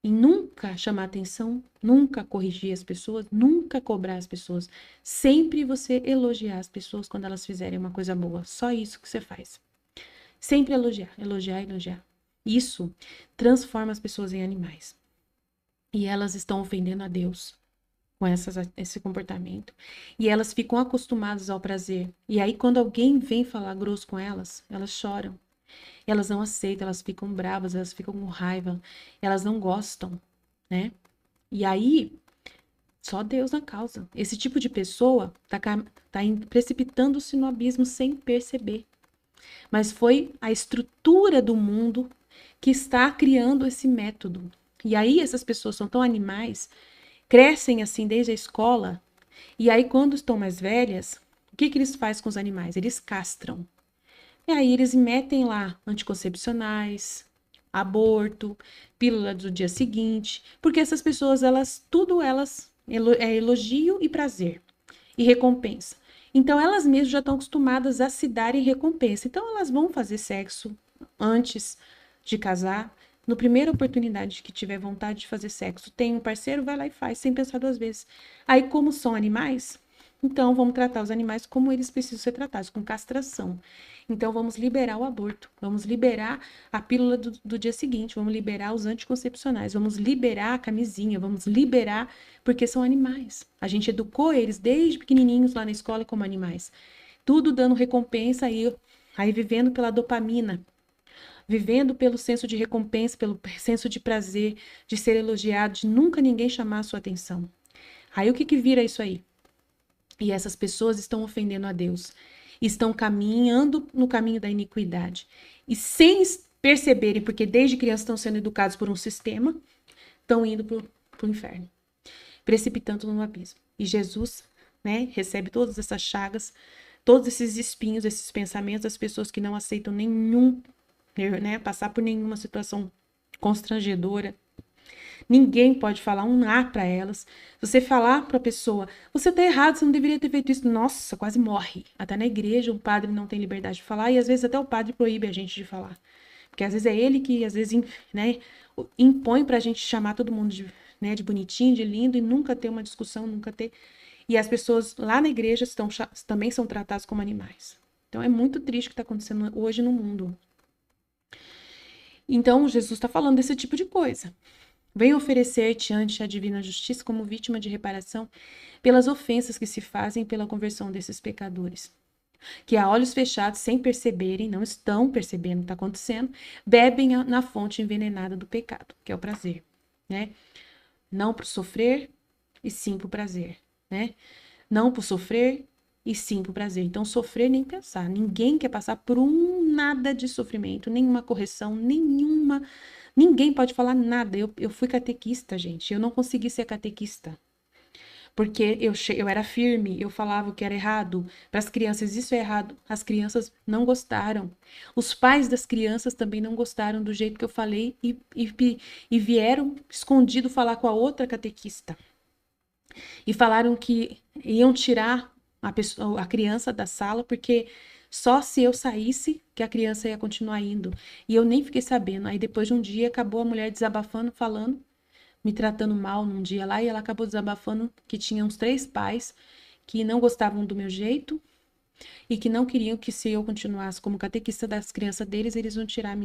e nunca chamar atenção, nunca corrigir as pessoas, nunca cobrar as pessoas, sempre você elogiar as pessoas quando elas fizerem uma coisa boa, só isso que você faz. Sempre elogiar, elogiar, elogiar. Isso transforma as pessoas em animais. E elas estão ofendendo a Deus com esse comportamento. E elas ficam acostumadas ao prazer. E aí, quando alguém vem falar grosso com elas, elas choram. Elas não aceitam, elas ficam bravas, elas ficam com raiva, elas não gostam, né? E aí, só Deus na causa. Esse tipo de pessoa tá precipitando-se no abismo sem perceber. Mas foi a estrutura do mundo que está criando esse método. E aí essas pessoas são tão animais, crescem assim desde a escola, e aí quando estão mais velhas, o que eles fazem com os animais? Eles castram. E aí eles metem lá anticoncepcionais, aborto, pílula do dia seguinte, porque essas pessoas, tudo elas é elogio e prazer e recompensa. Então elas mesmas já estão acostumadas a se darem recompensa. Então elas vão fazer sexo antes de casar. No primeira oportunidade que tiver vontade de fazer sexo, tem um parceiro, vai lá e faz, sem pensar duas vezes. Aí, como são animais, então vamos tratar os animais como eles precisam ser tratados, com castração. Então vamos liberar o aborto, vamos liberar a pílula do dia seguinte, vamos liberar os anticoncepcionais, vamos liberar a camisinha, vamos liberar, porque são animais. A gente educou eles desde pequenininhos lá na escola como animais. Tudo dando recompensa aí vivendo pela dopamina, vivendo pelo senso de recompensa, pelo senso de prazer, de ser elogiado, de nunca ninguém chamar a sua atenção. Aí o que vira isso aí? E essas pessoas estão ofendendo a Deus, estão caminhando no caminho da iniquidade. E sem perceberem, porque desde criança estão sendo educados por um sistema, estão indo para o inferno, precipitando no abismo. E Jesus, né, recebe todas essas chagas, todos esses espinhos, esses pensamentos das pessoas que não aceitam né, passar por nenhuma situação constrangedora. Ninguém pode falar um A para elas. Se você falar para a pessoa, você está errado, você não deveria ter feito isso. Nossa, quase morre. Até na igreja, o padre não tem liberdade de falar e às vezes até o padre proíbe a gente de falar. Porque às vezes é ele que, às vezes, né, impõe para a gente chamar todo mundo né, de bonitinho, de lindo e nunca ter uma discussão, nunca ter. E as pessoas lá na igreja também são tratadas como animais. Então é muito triste o que está acontecendo hoje no mundo. Então Jesus está falando desse tipo de coisa. Venho oferecer-te ante a divina justiça como vítima de reparação pelas ofensas que se fazem pela conversão desses pecadores, que a olhos fechados, sem perceberem, não estão percebendo o que está acontecendo, bebem na fonte envenenada do pecado, que é o prazer, né? Não por sofrer, e sim por prazer, né? Não por sofrer, e sim por prazer. Então, sofrer nem pensar. Ninguém quer passar por nada de sofrimento, nenhuma correção, nenhuma. Ninguém pode falar nada. Eu fui catequista, gente. Eu não consegui ser catequista. Porque eu era firme, eu falava o que era errado. Para as crianças, isso é errado. As crianças não gostaram. Os pais das crianças também não gostaram do jeito que eu falei e vieram escondido falar com a outra catequista. E falaram que iam tirar a criança da sala, porque só se eu saísse que a criança ia continuar indo. E eu nem fiquei sabendo. Aí depois de um dia acabou a mulher desabafando, falando, me tratando mal num dia lá, e ela acabou desabafando que tinha uns 3 pais que não gostavam do meu jeito e que não queriam que se eu continuasse como catequista das crianças deles, eles vão tirar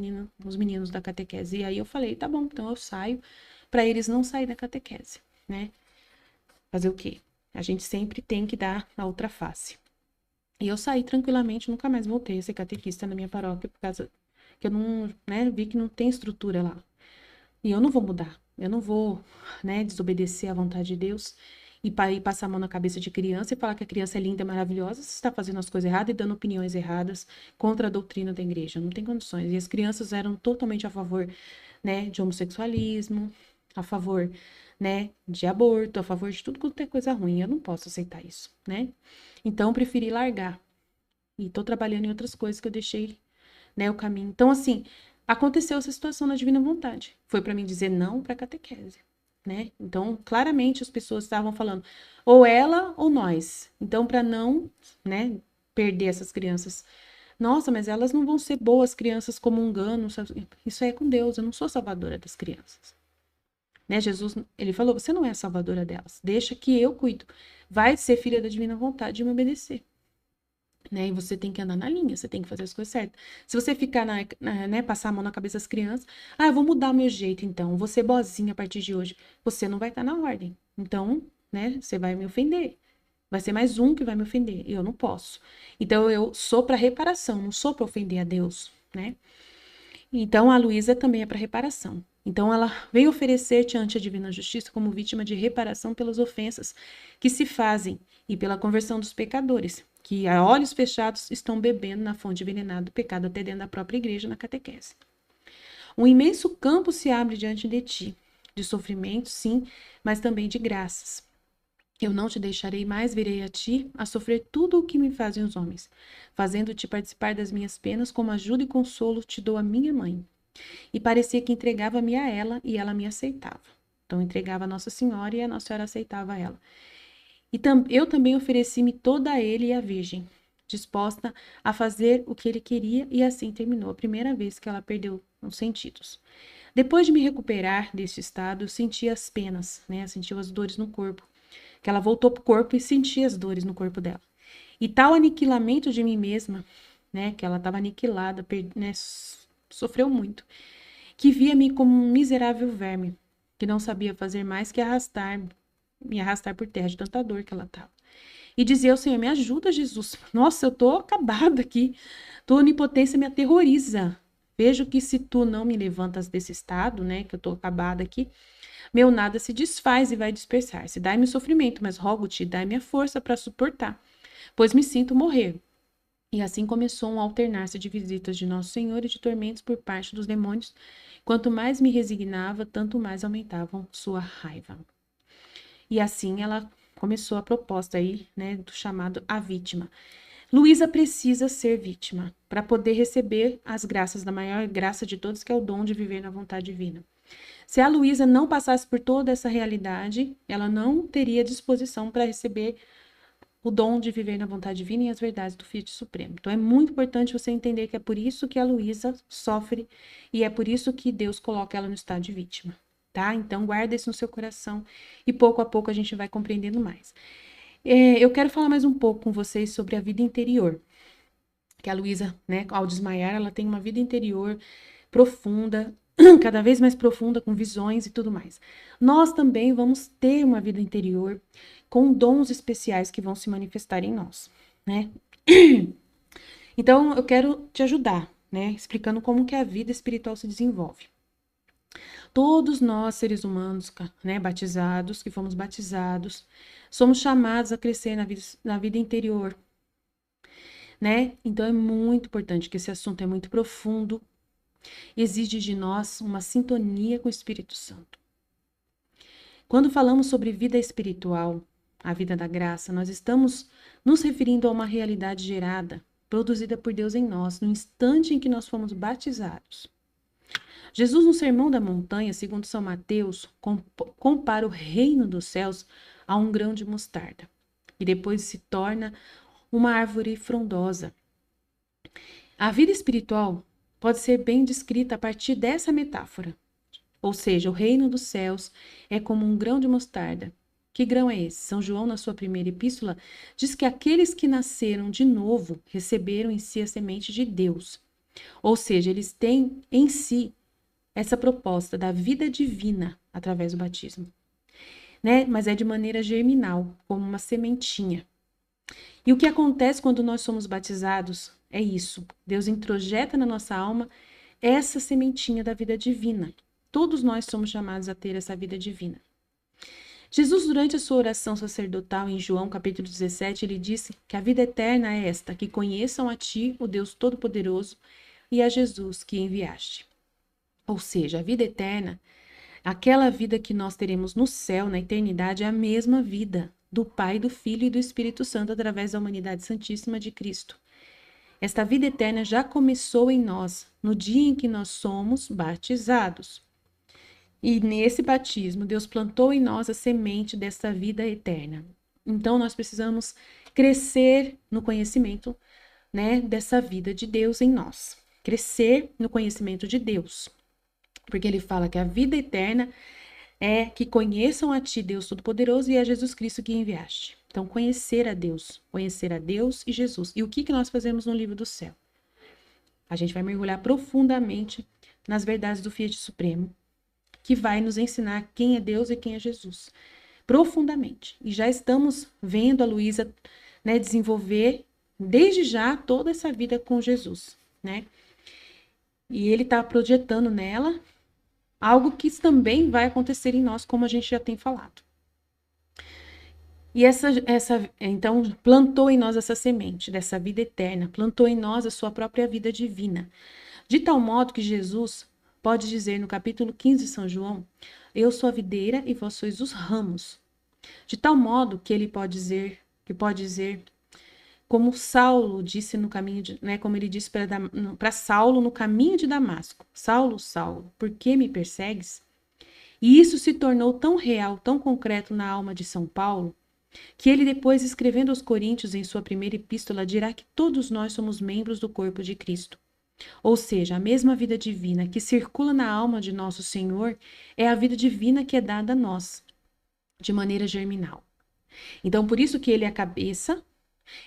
os meninos da catequese. E aí eu falei, tá bom, então eu saio, para eles não saírem da catequese, né? Fazer o quê? A gente sempre tem que dar a outra face. E eu saí tranquilamente, nunca mais voltei a ser catequista na minha paróquia, por causa que eu não, né, vi que não tem estrutura lá. E eu não vou mudar, eu não vou, né, desobedecer à vontade de Deus e para ir passar a mão na cabeça de criança e falar que a criança é linda, maravilhosa, se está fazendo as coisas erradas e dando opiniões erradas contra a doutrina da igreja. Não tem condições. E as crianças eram totalmente a favor, né, de homossexualismo, a favor, né, de aborto, a favor de tudo quanto é coisa ruim. Eu não posso aceitar isso, né? Então, eu preferi largar. E tô trabalhando em outras coisas que eu deixei, né, o caminho. Então, assim, aconteceu essa situação na Divina Vontade. Foi para mim dizer não para catequese, né? Então, claramente as pessoas estavam falando ou ela ou nós. Então, para não, né, perder essas crianças. Nossa, mas elas não vão ser boas crianças comungando. Isso é com Deus, eu não sou salvadora das crianças. Né? Jesus, ele falou, você não é a salvadora delas. Deixa que eu cuido. Vai ser filha da Divina Vontade de me obedecer. Né? E você tem que andar na linha, você tem que fazer as coisas certas. Se você ficar, né, passar a mão na cabeça das crianças, eu vou mudar o meu jeito, então, vou ser boazinha a partir de hoje. Você não vai estar na ordem. Então, né, você vai me ofender. Vai ser mais um que vai me ofender. E eu não posso. Então, eu sou para reparação, não sou para ofender a Deus, né? Então, a Luísa também é para reparação. Então, ela veio oferecer-te ante a divina justiça como vítima de reparação pelas ofensas que se fazem e pela conversão dos pecadores, que a olhos fechados estão bebendo na fonte envenenada do pecado até dentro da própria igreja na catequese. Um imenso campo se abre diante de ti, de sofrimento, sim, mas também de graças. Eu não te deixarei mais, virei a ti a sofrer tudo o que me fazem os homens, fazendo-te participar das minhas penas, como ajuda e consolo te dou a minha mãe. E parecia que entregava-me a ela e ela me aceitava. Então, entregava a Nossa Senhora e a Nossa Senhora aceitava ela. E eu também ofereci-me toda a ele e à Virgem, disposta a fazer o que ele queria, e assim terminou a primeira vez que ela perdeu os sentidos. Depois de me recuperar deste estado, eu senti as penas, né? Senti as dores no corpo. Que ela voltou pro corpo e sentia as dores no corpo dela. E tal aniquilamento de mim mesma, né? Que ela estava aniquilada, né, sofreu muito. Que via-me como um miserável verme, que não sabia fazer mais que me arrastar por terra de tanta dor que ela estava. E dizia ao Senhor, me ajuda, Jesus. Nossa, eu tô acabada aqui. Tua onipotência me aterroriza. Vejo que se tu não me levantas desse estado, né, que eu tô acabada aqui, meu nada se desfaz e vai dispersar-se. Dai-me o sofrimento, mas rogo-te, dai-me a força para suportar, pois me sinto morrer. E assim começou um alternar-se de visitas de Nosso Senhor e de tormentos por parte dos demônios. Quanto mais me resignava, tanto mais aumentavam sua raiva. E assim ela começou a proposta aí, né, do chamado a vítima. Luísa precisa ser vítima para poder receber as graças da maior graça de todos, que é o dom de viver na vontade divina. Se a Luísa não passasse por toda essa realidade, ela não teria disposição para receber o dom de viver na vontade divina e as verdades do Filho Supremo. Então, é muito importante você entender que é por isso que a Luísa sofre e é por isso que Deus coloca ela no estado de vítima, tá? Então, guarda isso no seu coração e pouco a pouco a gente vai compreendendo mais. Eu quero falar mais um pouco com vocês sobre a vida interior. Que a Luísa, né, ao desmaiar, ela tem uma vida interior profunda, cada vez mais profunda, com visões e tudo mais. Nós também vamos ter uma vida interior com dons especiais que vão se manifestar em nós, né? Então, eu quero te ajudar, né, explicando como que a vida espiritual se desenvolve. Todos nós, seres humanos, né, batizados, que fomos batizados, somos chamados a crescer na vida interior, né? Então, é muito importante, que esse assunto é muito profundo, exige de nós uma sintonia com o Espírito Santo. Quando falamos sobre vida espiritual, a vida da graça, nós estamos nos referindo a uma realidade gerada, produzida por Deus em nós, no instante em que nós fomos batizados. Jesus, no Sermão da Montanha, segundo São Mateus, compara o reino dos céus a um grão de mostarda, e depois se torna uma árvore frondosa. A vida espiritual pode ser bem descrita a partir dessa metáfora. Ou seja, o reino dos céus é como um grão de mostarda, Que grão é esse? São João, na sua primeira epístola, diz que aqueles que nasceram de novo receberam em si a semente de Deus. Ou seja, eles têm em si essa proposta da vida divina através do batismo, né? Mas é de maneira germinal, como uma sementinha. E o que acontece quando nós somos batizados é isso. Deus introjeta na nossa alma essa sementinha da vida divina. Todos nós somos chamados a ter essa vida divina. Jesus, durante a sua oração sacerdotal em João capítulo 17, ele disse que a vida eterna é esta, que conheçam a ti, o Deus Todo-Poderoso, e a Jesus que enviaste. Ou seja, a vida eterna, aquela vida que nós teremos no céu, na eternidade, é a mesma vida do Pai, do Filho e do Espírito Santo através da humanidade santíssima de Cristo. Esta vida eterna já começou em nós, no dia em que nós somos batizados. E nesse batismo, Deus plantou em nós a semente dessa vida eterna. Então, nós precisamos crescer no conhecimento, né, dessa vida de Deus em nós. Crescer no conhecimento de Deus. Porque ele fala que a vida eterna é que conheçam a ti, Deus Todo-Poderoso, e a Jesus Cristo que enviaste. Então, conhecer a Deus e Jesus. E o que nós fazemos no livro do céu? A gente vai mergulhar profundamente nas verdades do Fiat Supremo, que vai nos ensinar quem é Deus e quem é Jesus. Profundamente. E já estamos vendo a Luísa, né, desenvolver desde já toda essa vida com Jesus, né? E ele está projetando nela algo que também vai acontecer em nós, como a gente já tem falado. E então, plantou em nós essa semente dessa vida eterna, plantou em nós a sua própria vida divina. De tal modo que Jesus pode dizer no capítulo 15 de São João, eu sou a videira e vós sois os ramos. De tal modo que ele pode dizer, como Saulo disse no caminho, né, como ele disse para Saulo no caminho de Damasco, Saulo, Saulo, por que me persegues? E isso se tornou tão real, tão concreto na alma de São Paulo, que ele depois, escrevendo aos Coríntios em sua primeira epístola, dirá que todos nós somos membros do corpo de Cristo. Ou seja, a mesma vida divina que circula na alma de nosso Senhor é a vida divina que é dada a nós, de maneira germinal. Então, por isso que ele é a cabeça,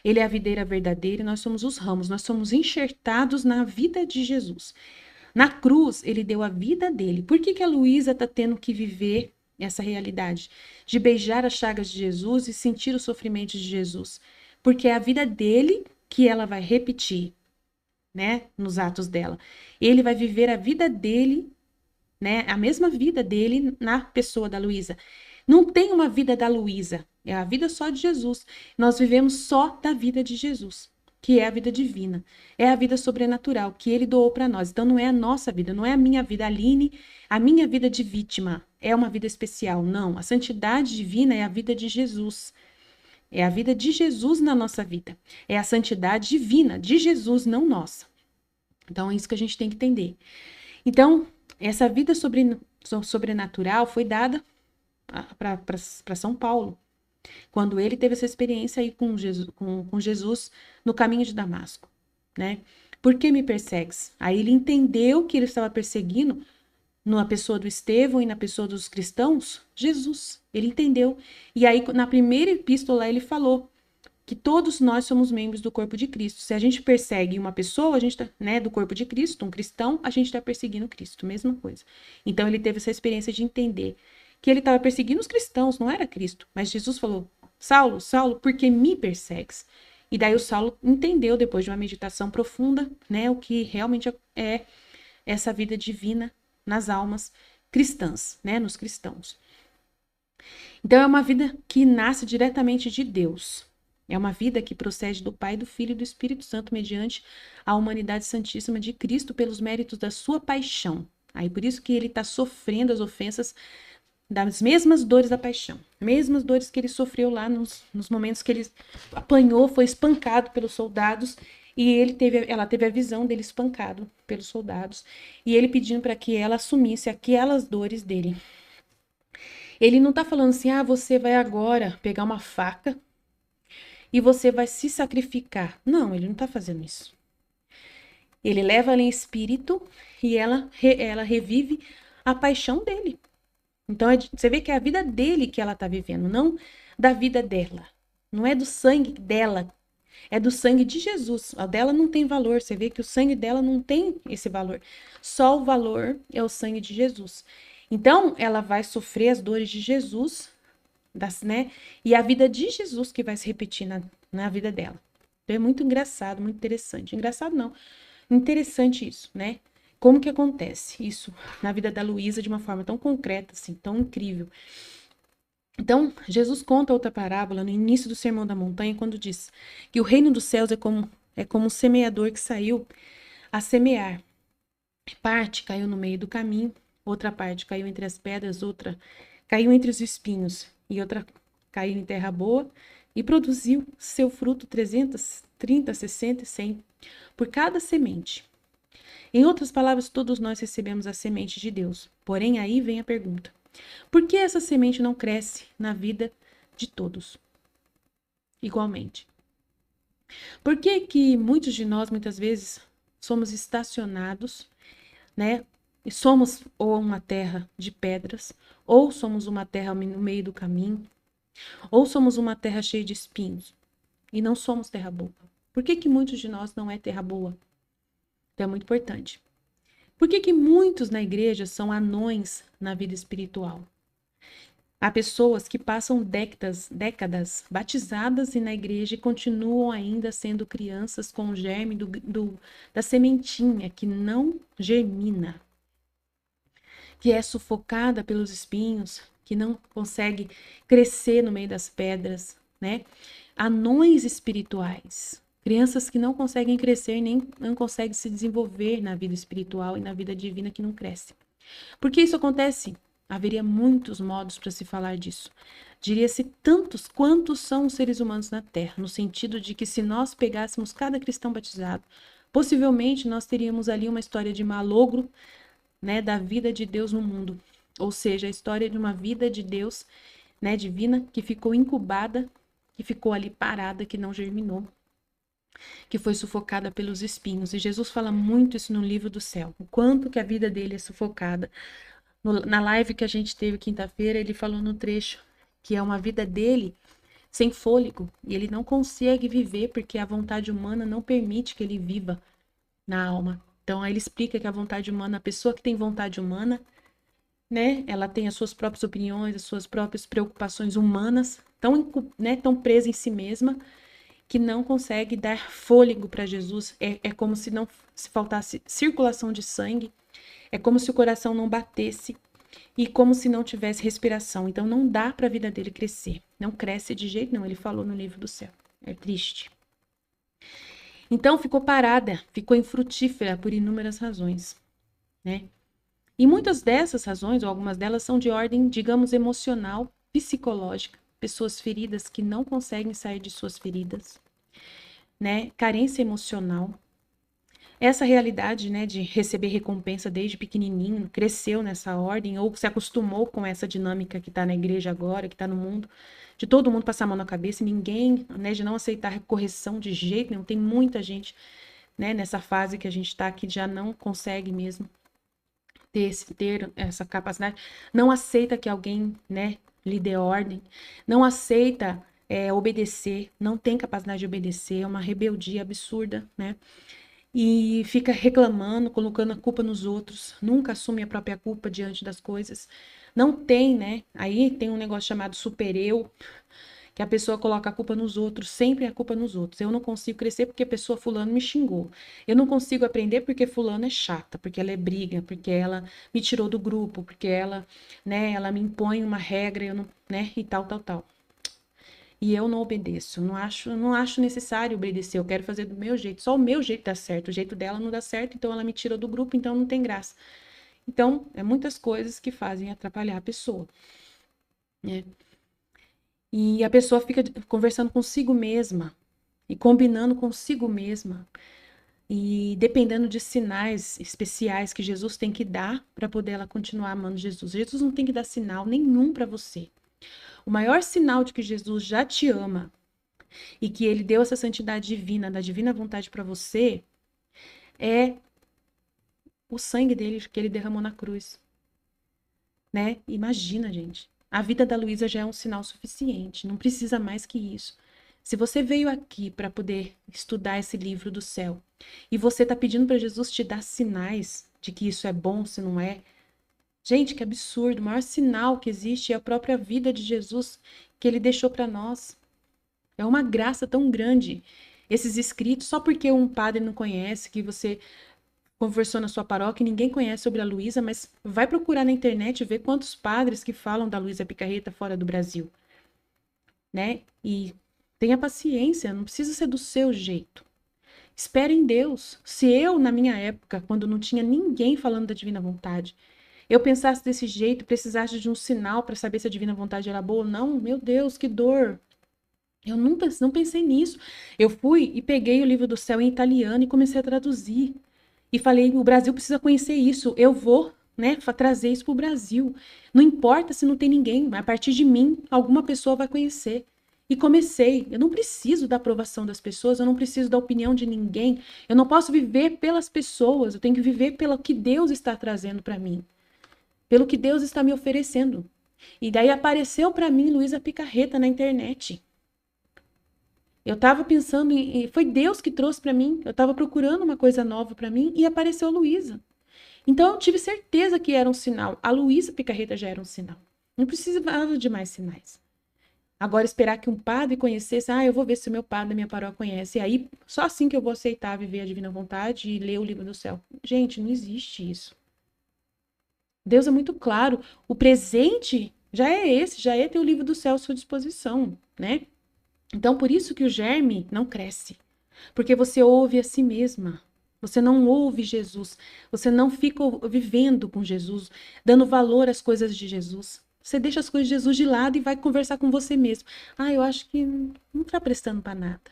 ele é a videira verdadeira e nós somos os ramos, nós somos enxertados na vida de Jesus. Na cruz, ele deu a vida dele. Por que a Luísa está tendo que viver essa realidade? De beijar as chagas de Jesus e sentir o sofrimento de Jesus. Porque é a vida dele que ela vai repetir, né, nos atos dela. Ele vai viver a vida dele, né, a mesma vida dele na pessoa da Luísa. Não tem uma vida da Luísa, é a vida só de Jesus. Nós vivemos só da vida de Jesus, que é a vida divina, é a vida sobrenatural que ele doou para nós. Então não é a nossa vida, não é a minha vida, Aline, a minha vida de vítima é uma vida especial, não. A santidade divina é a vida de Jesus. É a vida de Jesus na nossa vida. É a santidade divina de Jesus, não nossa. Então, é isso que a gente tem que entender. Então, essa vida sobrenatural foi dada para São Paulo, quando ele teve essa experiência aí com Jesus no caminho de Damasco, né? Por que me persegues? Aí ele entendeu que ele estava perseguindo na pessoa do Estevão e na pessoa dos cristãos, Jesus. Ele entendeu. E aí, na primeira epístola, ele falou que todos nós somos membros do corpo de Cristo. Se a gente persegue uma pessoa, a gente tá, né, do corpo de Cristo, um cristão, a gente está perseguindo Cristo, mesma coisa. Então, ele teve essa experiência de entender que ele estava perseguindo os cristãos, não era Cristo. Mas Jesus falou, Saulo, Saulo, por que me persegues? E daí o Saulo entendeu, depois de uma meditação profunda, né, o que realmente é essa vida divina nas almas cristãs, né, nos cristãos. Então, é uma vida que nasce diretamente de Deus. É uma vida que procede do Pai, do Filho e do Espírito Santo mediante a humanidade santíssima de Cristo pelos méritos da sua paixão. Aí, por isso que ele está sofrendo as ofensas das mesmas dores da paixão, mesmas dores que ele sofreu lá nos momentos que ele apanhou, foi espancado pelos soldados e ela teve a visão dele espancado pelos soldados e ele pedindo para que ela assumisse aquelas dores dele. Ele não está falando assim, você vai agora pegar uma faca e você vai se sacrificar. Não, ele não está fazendo isso. Ele leva ela em espírito e ela revive a paixão dele. Então, você vê que é a vida dele que ela está vivendo, não da vida dela. Não é do sangue dela, é do sangue de Jesus. A dela não tem valor. Você vê que o sangue dela não tem esse valor. Só o valor é o sangue de Jesus. Então, ela vai sofrer as dores de Jesus, né? E a vida de Jesus que vai se repetir na vida dela. Então, é muito engraçado, muito interessante. Engraçado não. Interessante isso, né? Como que acontece isso na vida da Luísa de uma forma tão concreta, assim, tão incrível. Então, Jesus conta outra parábola no início do Sermão da Montanha, quando diz que o reino dos céus é como um semeador que saiu a semear. Parte caiu no meio do caminho, outra parte caiu entre as pedras, outra caiu entre os espinhos, e outra caiu em terra boa e produziu seu fruto 330, 60 e 100 por cada semente. Em outras palavras, todos nós recebemos a semente de Deus. Porém, aí vem a pergunta: por que essa semente não cresce na vida de todos igualmente? Por que que muitos de nós, muitas vezes, somos estacionados, né? E somos ou uma terra de pedras, ou somos uma terra no meio do caminho, ou somos uma terra cheia de espinhos, e não somos terra boa? Por que que muitos de nós não é terra boa? Então é muito importante. Por que que muitos na igreja são anões na vida espiritual? Há pessoas que passam décadas batizadas e na igreja e continuam ainda sendo crianças com o germe da sementinha que não germina, que é sufocada pelos espinhos, que não consegue crescer no meio das pedras, né? Anões espirituais, crianças que não conseguem crescer nem não conseguem se desenvolver na vida espiritual e na vida divina, que não cresce. Por que isso acontece? Haveria muitos modos para se falar disso. Diria-se tantos quantos são os seres humanos na Terra, no sentido de que se nós pegássemos cada cristão batizado, possivelmente nós teríamos ali uma história de malogro, né, da vida de Deus no mundo. Ou seja, a história de uma vida de Deus, né, divina, que ficou incubada, que ficou ali parada, que não germinou, que foi sufocada pelos espinhos. E Jesus fala muito isso no livro do céu, o quanto que a vida dele é sufocada. Na live que a gente teve quinta-feira, ele falou no trecho que é uma vida dele sem fôlego, e ele não consegue viver porque a vontade humana não permite que ele viva na alma. Então, aí ele explica que a vontade humana, a pessoa que tem vontade humana, né, ela tem as suas próprias opiniões, as suas próprias preocupações humanas, tão presa em si mesma, que não consegue dar fôlego para Jesus. É como se não se faltasse circulação de sangue, é como se o coração não batesse e como se não tivesse respiração. Então não dá para a vida dele crescer. Não cresce de jeito nenhum. Ele falou no livro do céu. É triste. Então ficou parada, ficou infrutífera por inúmeras razões, né? E muitas dessas razões, ou algumas delas, são de ordem, digamos, emocional, psicológica. Pessoas feridas que não conseguem sair de suas feridas, né? Carência emocional. Essa realidade, né, de receber recompensa desde pequenininho, cresceu nessa ordem, ou se acostumou com essa dinâmica que está na igreja agora, que está no mundo, de todo mundo passar a mão na cabeça, e ninguém, né, de não aceitar correção de jeito nenhum. Tem muita gente, né, nessa fase que a gente está, que já não consegue mesmo ter essa capacidade, não aceita que alguém, né, lhe dê ordem, não aceita obedecer, não tem capacidade de obedecer, é uma rebeldia absurda, né? E fica reclamando, colocando a culpa nos outros, nunca assume a própria culpa diante das coisas. Não tem, né? Aí tem um negócio chamado supereu, que a pessoa coloca a culpa nos outros, sempre a culpa nos outros. Eu não consigo crescer porque a pessoa fulano me xingou. Eu não consigo aprender porque fulano é chata, porque ela é briga, porque ela me tirou do grupo, porque ela, né, ela me impõe uma regra, eu não, né, e tal, tal, tal. E eu não obedeço, não acho necessário obedecer, eu quero fazer do meu jeito, só o meu jeito dá certo, o jeito dela não dá certo, então ela me tira do grupo, então não tem graça. Então, é muitas coisas que fazem atrapalhar a pessoa, né? E a pessoa fica conversando consigo mesma e combinando consigo mesma e dependendo de sinais especiais que Jesus tem que dar para poder ela continuar amando Jesus. Jesus não tem que dar sinal nenhum para você. O maior sinal de que Jesus já te ama e que ele deu essa santidade divina, da divina vontade para você, é o sangue dele que ele derramou na cruz. né? Imagina, gente. A vida da Luísa já é um sinal suficiente, não precisa mais que isso. Se você veio aqui para poder estudar esse livro do céu e você está pedindo para Jesus te dar sinais de que isso é bom, se não é, gente, que absurdo. O maior sinal que existe é a própria vida de Jesus que ele deixou para nós. É uma graça tão grande. Esses escritos, só porque um padre não conhece, que você conversou na sua paróquia e ninguém conhece sobre a Luísa, mas vai procurar na internet e ver quantos padres que falam da Luísa Picarreta fora do Brasil, né? E tenha paciência, não precisa ser do seu jeito. Espere em Deus. Se eu, na minha época, quando não tinha ninguém falando da divina vontade, eu pensasse desse jeito, precisasse de um sinal para saber se a divina vontade era boa ou não, meu Deus, que dor. Eu nunca, não pensei nisso. Eu fui e peguei o livro do céu em italiano e comecei a traduzir. E falei, o Brasil precisa conhecer isso. Eu vou, né, trazer isso para o Brasil. Não importa se não tem ninguém, a partir de mim, alguma pessoa vai conhecer. E comecei. Eu não preciso da aprovação das pessoas, eu não preciso da opinião de ninguém. Eu não posso viver pelas pessoas, eu tenho que viver pelo que Deus está trazendo para mim. Pelo que Deus está me oferecendo. E daí apareceu para mim Luísa Picarreta na internet. Eu estava pensando foi Deus que trouxe para mim. Eu estava procurando uma coisa nova para mim e apareceu a Luísa. Então eu tive certeza que era um sinal. A Luísa Picarreta já era um sinal. Não precisava de mais sinais. Agora esperar que um padre conhecesse, eu vou ver se o meu padre da minha paróquia conhece. E aí, só assim que eu vou aceitar viver a divina vontade e ler o livro do céu. Gente, não existe isso. Deus é muito claro. O presente já é esse, já é ter o livro do céu à sua disposição, né? Então, por isso que o germe não cresce. Porque você ouve a si mesma. Você não ouve Jesus. Você não fica vivendo com Jesus, dando valor às coisas de Jesus. Você deixa as coisas de Jesus de lado e vai conversar com você mesmo. Eu acho que não está prestando para nada.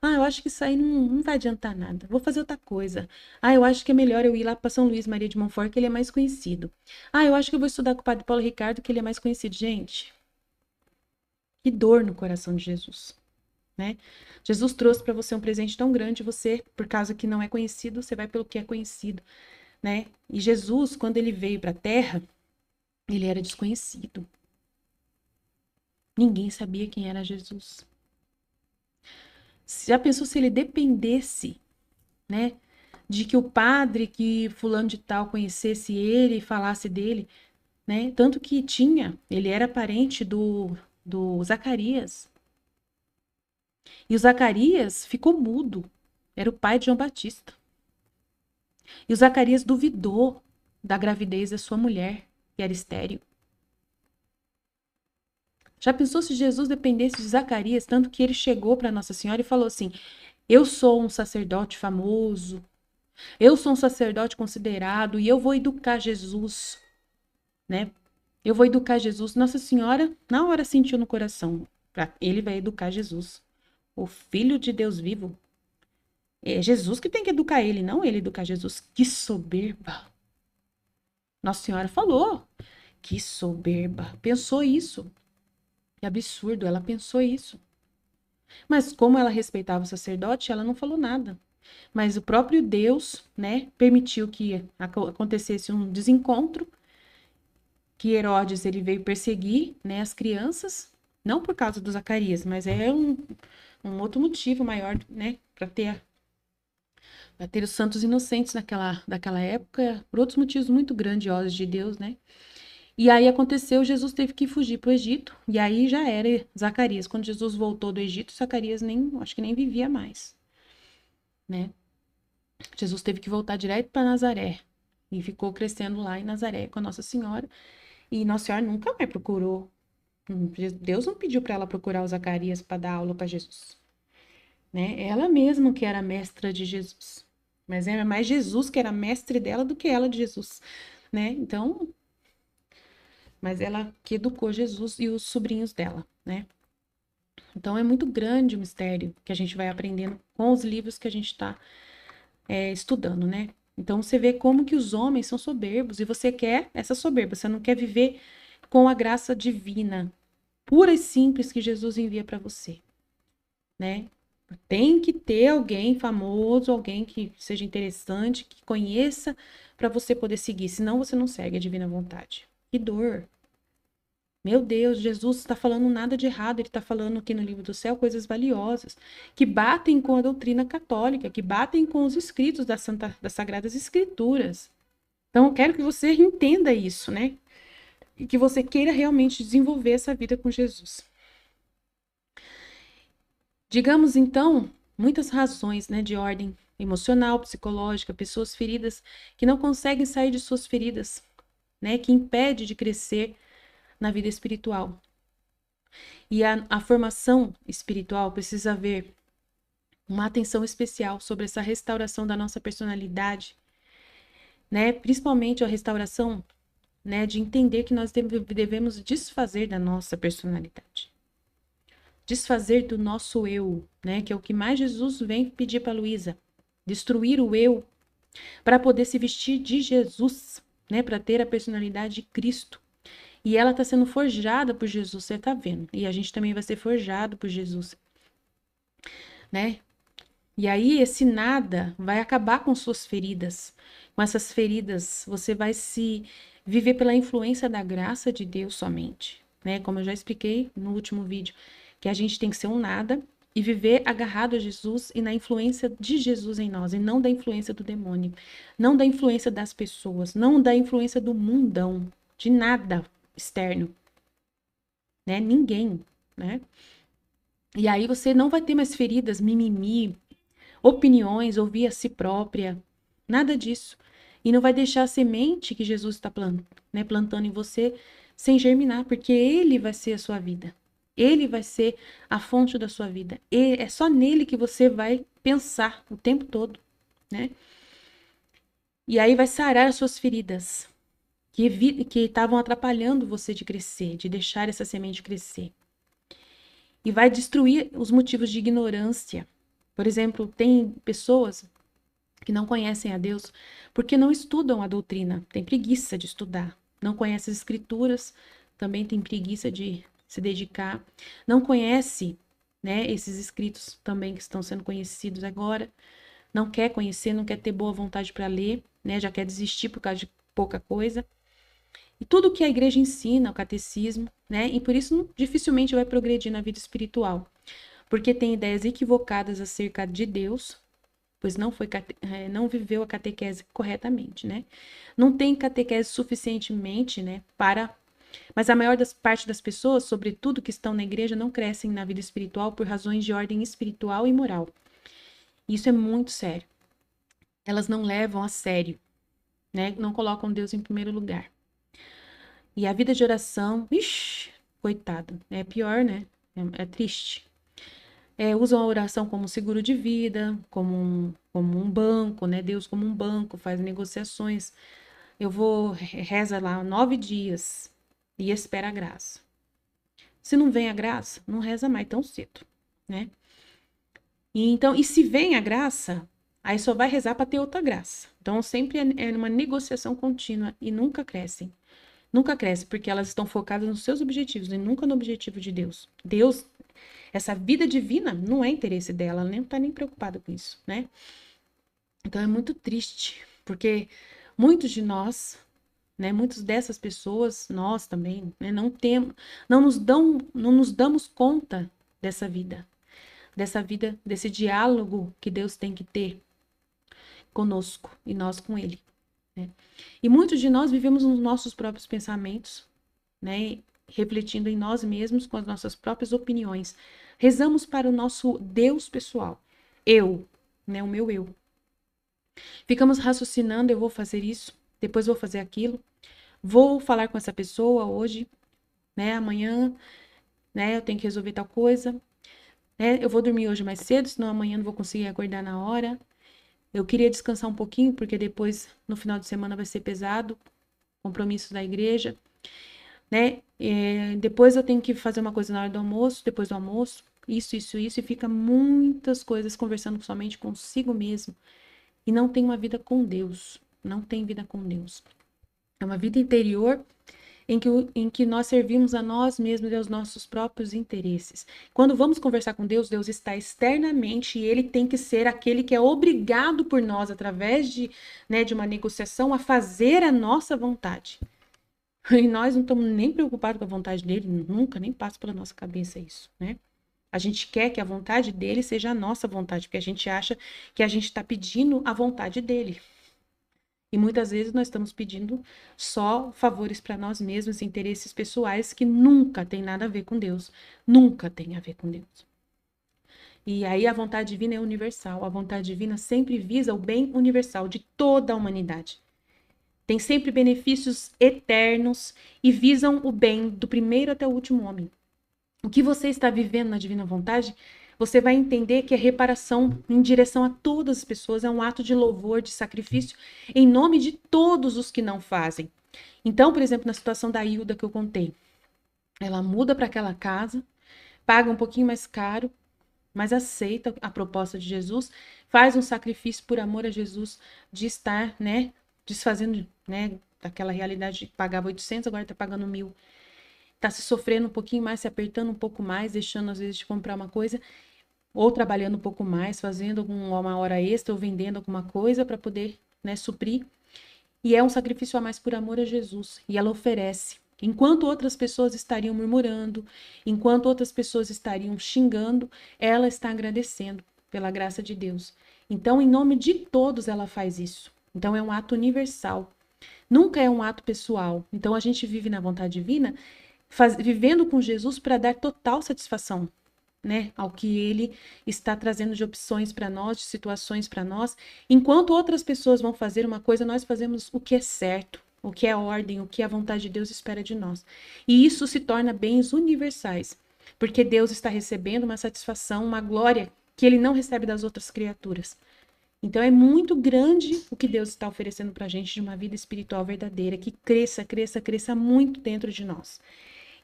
Eu acho que isso aí não vai adiantar nada. Vou fazer outra coisa. Eu acho que é melhor eu ir lá para São Luís Maria de Montfort, que ele é mais conhecido. Eu acho que eu vou estudar com o Padre Paulo Ricardo, que ele é mais conhecido. Gente, que dor no coração de Jesus, né? Jesus trouxe para você um presente tão grande, você, por causa que não é conhecido, você vai pelo que é conhecido, né? E Jesus, quando ele veio para a Terra, ele era desconhecido. Ninguém sabia quem era Jesus. Já pensou se ele dependesse, né, de que o padre, que fulano de tal conhecesse ele e falasse dele, né? Tanto que ele era parente do Zacarias. E o Zacarias ficou mudo. Era o pai de João Batista. E o Zacarias duvidou da gravidez da sua mulher, que era estéril. Já pensou se Jesus dependesse de Zacarias, tanto que ele chegou para Nossa Senhora e falou assim: eu sou um sacerdote famoso, eu sou um sacerdote considerado e eu vou educar Jesus, né? Eu vou educar Jesus. Nossa Senhora, na hora, sentiu no coração: ele vai educar Jesus, o Filho de Deus vivo. É Jesus que tem que educar ele, não ele educar Jesus. Que soberba! Nossa Senhora falou: que soberba! Pensou isso. Que absurdo, ela pensou isso. Mas como ela respeitava o sacerdote, ela não falou nada. Mas o próprio Deus, né, permitiu que acontecesse um desencontro, que Herodes ele veio perseguir, né, as crianças, não por causa do Zacarias, mas é um outro motivo maior, né, para ter os santos inocentes daquela época, por outros motivos muito grandiosos de Deus, né? E aí aconteceu, Jesus teve que fugir para o Egito, e aí já era Zacarias. Quando Jesus voltou do Egito, Zacarias acho que nem vivia mais, né? Jesus teve que voltar direto para Nazaré, e ficou crescendo lá em Nazaré com a Nossa Senhora, e Nossa Senhora nunca mais procurou. Deus não pediu para ela procurar o Zacarias para dar aula para Jesus, né? Ela mesma que era mestra de Jesus, mas era mais Jesus que era mestre dela do que ela de Jesus, né? Então, mas ela que educou Jesus e os sobrinhos dela, né? Então é muito grande o mistério que a gente vai aprendendo com os livros que a gente está estudando, né? Então você vê como que os homens são soberbos e você quer essa soberba, você não quer viver com a graça divina, pura e simples que Jesus envia para você, né? Tem que ter alguém famoso, alguém que seja interessante, que conheça, para você poder seguir, senão você não segue a divina vontade. Que dor. Meu Deus, Jesus está falando nada de errado, ele está falando aqui no livro do céu coisas valiosas, que batem com a doutrina católica, que batem com os escritos das Sagradas Escrituras. Então, eu quero que você entenda isso, né? E que você queira realmente desenvolver essa vida com Jesus. Digamos, então, muitas razões, né, de ordem emocional, psicológica, pessoas feridas que não conseguem sair de suas feridas, né, que impede de crescer na vida espiritual. E a formação espiritual precisa haver uma atenção especial sobre essa restauração da nossa personalidade, né, principalmente a restauração, né, de entender que nós devemos desfazer da nossa personalidade. Desfazer do nosso eu, né, que é o que mais Jesus vem pedir para Luísa. Destruir o eu para poder se vestir de Jesus, né, para ter a personalidade de Cristo. E ela está sendo forjada por Jesus, você está vendo. E a gente também vai ser forjado por Jesus, né? E aí esse nada vai acabar com suas feridas. Com essas feridas, você vai se viver pela influência da graça de Deus somente, né? Como eu já expliquei no último vídeo, que a gente tem que ser um nada e viver agarrado a Jesus e na influência de Jesus em nós, e não da influência do demônio, não da influência das pessoas, não da influência do mundão, de nada externo, né? Ninguém, né? E aí você não vai ter mais feridas, mimimi, opiniões, ouvir a si própria, nada disso. E não vai deixar a semente que Jesus está plantando em você sem germinar, porque Ele vai ser a sua vida. Ele vai ser a fonte da sua vida. E é só nele que você vai pensar o tempo todo, né? E aí vai sarar as suas feridas que estavam atrapalhando você de crescer, de deixar essa semente crescer. E vai destruir os motivos de ignorância. Por exemplo, tem pessoas que não conhecem a Deus porque não estudam a doutrina, tem preguiça de estudar, não conhece as escrituras, também tem preguiça de se dedicar, não conhece, né, esses escritos também que estão sendo conhecidos agora, não quer conhecer, não quer ter boa vontade para ler, né, já quer desistir por causa de pouca coisa. E tudo que a igreja ensina, o catecismo, né, e por isso dificilmente vai progredir na vida espiritual, porque tem ideias equivocadas acerca de Deus, pois não viveu a catequese corretamente, né? Não tem catequese suficientemente, né, Mas a maior parte das pessoas, sobretudo que estão na igreja, não crescem na vida espiritual por razões de ordem espiritual e moral. Isso é muito sério. Elas não levam a sério, né? Não colocam Deus em primeiro lugar. E a vida de oração, coitado, é pior, né? É triste. Usam a oração como seguro de vida, como um banco, né? Deus como um banco, faz negociações. Reza lá 9 dias e espera a graça. Se não vem a graça, não reza mais tão cedo, né? E se vem a graça, aí só vai rezar para ter outra graça. Então, sempre é uma negociação contínua e nunca crescem. Nunca cresce, porque elas estão focadas nos seus objetivos e nunca no objetivo de Deus. Deus, essa vida divina, não é interesse dela, ela nem está nem preocupada com isso, né? Então é muito triste, porque muitos de nós, né, muitas dessas pessoas, nós também, né, não nos damos conta dessa vida, desse diálogo que Deus tem que ter conosco e nós com Ele, né? E muitos de nós vivemos nos nossos próprios pensamentos, né, refletindo em nós mesmos com as nossas próprias opiniões. Rezamos para o nosso Deus pessoal, eu, né, o meu eu. Ficamos raciocinando, eu vou fazer isso, depois vou fazer aquilo, vou falar com essa pessoa hoje, né, amanhã, né, eu tenho que resolver tal coisa, né, eu vou dormir hoje mais cedo, senão amanhã não vou conseguir acordar na hora. Eu queria descansar um pouquinho, porque depois, no final de semana, vai ser pesado, compromisso da igreja, né? Depois eu tenho que fazer uma coisa na hora do almoço, depois do almoço, isso, e fica muitas coisas conversando somente consigo mesmo. E não tem uma vida com Deus, não tem vida com Deus. É uma vida interior em que nós servimos a nós mesmos e aos nossos próprios interesses. Quando vamos conversar com Deus, Deus está externamente e Ele tem que ser aquele que é obrigado por nós, através de uma negociação, a fazer a nossa vontade. E nós não estamos nem preocupados com a vontade dele, nunca, nem passa pela nossa cabeça isso, né? A gente quer que a vontade dele seja a nossa vontade, porque a gente acha que a gente está pedindo a vontade dele. E muitas vezes nós estamos pedindo só favores para nós mesmos, interesses pessoais que nunca tem nada a ver com Deus. Nunca tem a ver com Deus. E aí a vontade divina é universal. A vontade divina sempre visa o bem universal de toda a humanidade. Tem sempre benefícios eternos e visam o bem do primeiro até o último homem. O que você está vivendo na divina vontade, você vai entender que a reparação em direção a todas as pessoas é um ato de louvor, de sacrifício, em nome de todos os que não fazem. Então, por exemplo, na situação da Hilda que eu contei, ela muda para aquela casa, paga um pouquinho mais caro, mas aceita a proposta de Jesus, faz um sacrifício por amor a Jesus de estar, né, desfazendo, né, daquela realidade de que pagava 800, agora está pagando 1.000. Está se sofrendo um pouquinho mais, se apertando um pouco mais, deixando às vezes de comprar uma coisa, ou trabalhando um pouco mais, fazendo uma hora extra ou vendendo alguma coisa para poder, né, suprir. E é um sacrifício a mais por amor a Jesus. E ela oferece. Enquanto outras pessoas estariam murmurando, enquanto outras pessoas estariam xingando, ela está agradecendo pela graça de Deus. Então, em nome de todos, ela faz isso. Então, é um ato universal. Nunca é um ato pessoal. Então, a gente vive na vontade divina, vivendo com Jesus para dar total satisfação, né, ao que ele está trazendo de opções para nós, de situações para nós. Enquanto outras pessoas vão fazer uma coisa, nós fazemos o que é certo, o que é ordem, o que a vontade de Deus espera de nós. E isso se torna bens universais, porque Deus está recebendo uma satisfação, uma glória que ele não recebe das outras criaturas. Então é muito grande o que Deus está oferecendo para a gente de uma vida espiritual verdadeira, que cresça, cresça, cresça muito dentro de nós.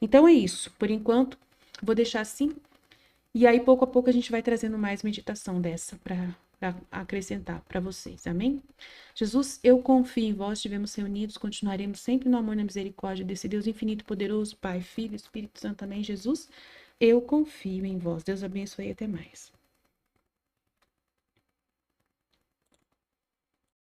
Então é isso. Por enquanto, vou deixar assim. E aí, pouco a pouco, a gente vai trazendo mais meditação dessa para acrescentar para vocês. Amém? Jesus, eu confio em vós, estivemos reunidos, continuaremos sempre no amor e na misericórdia desse Deus infinito, poderoso, Pai, Filho, Espírito Santo. Amém, Jesus? Eu confio em vós. Deus abençoe e até mais.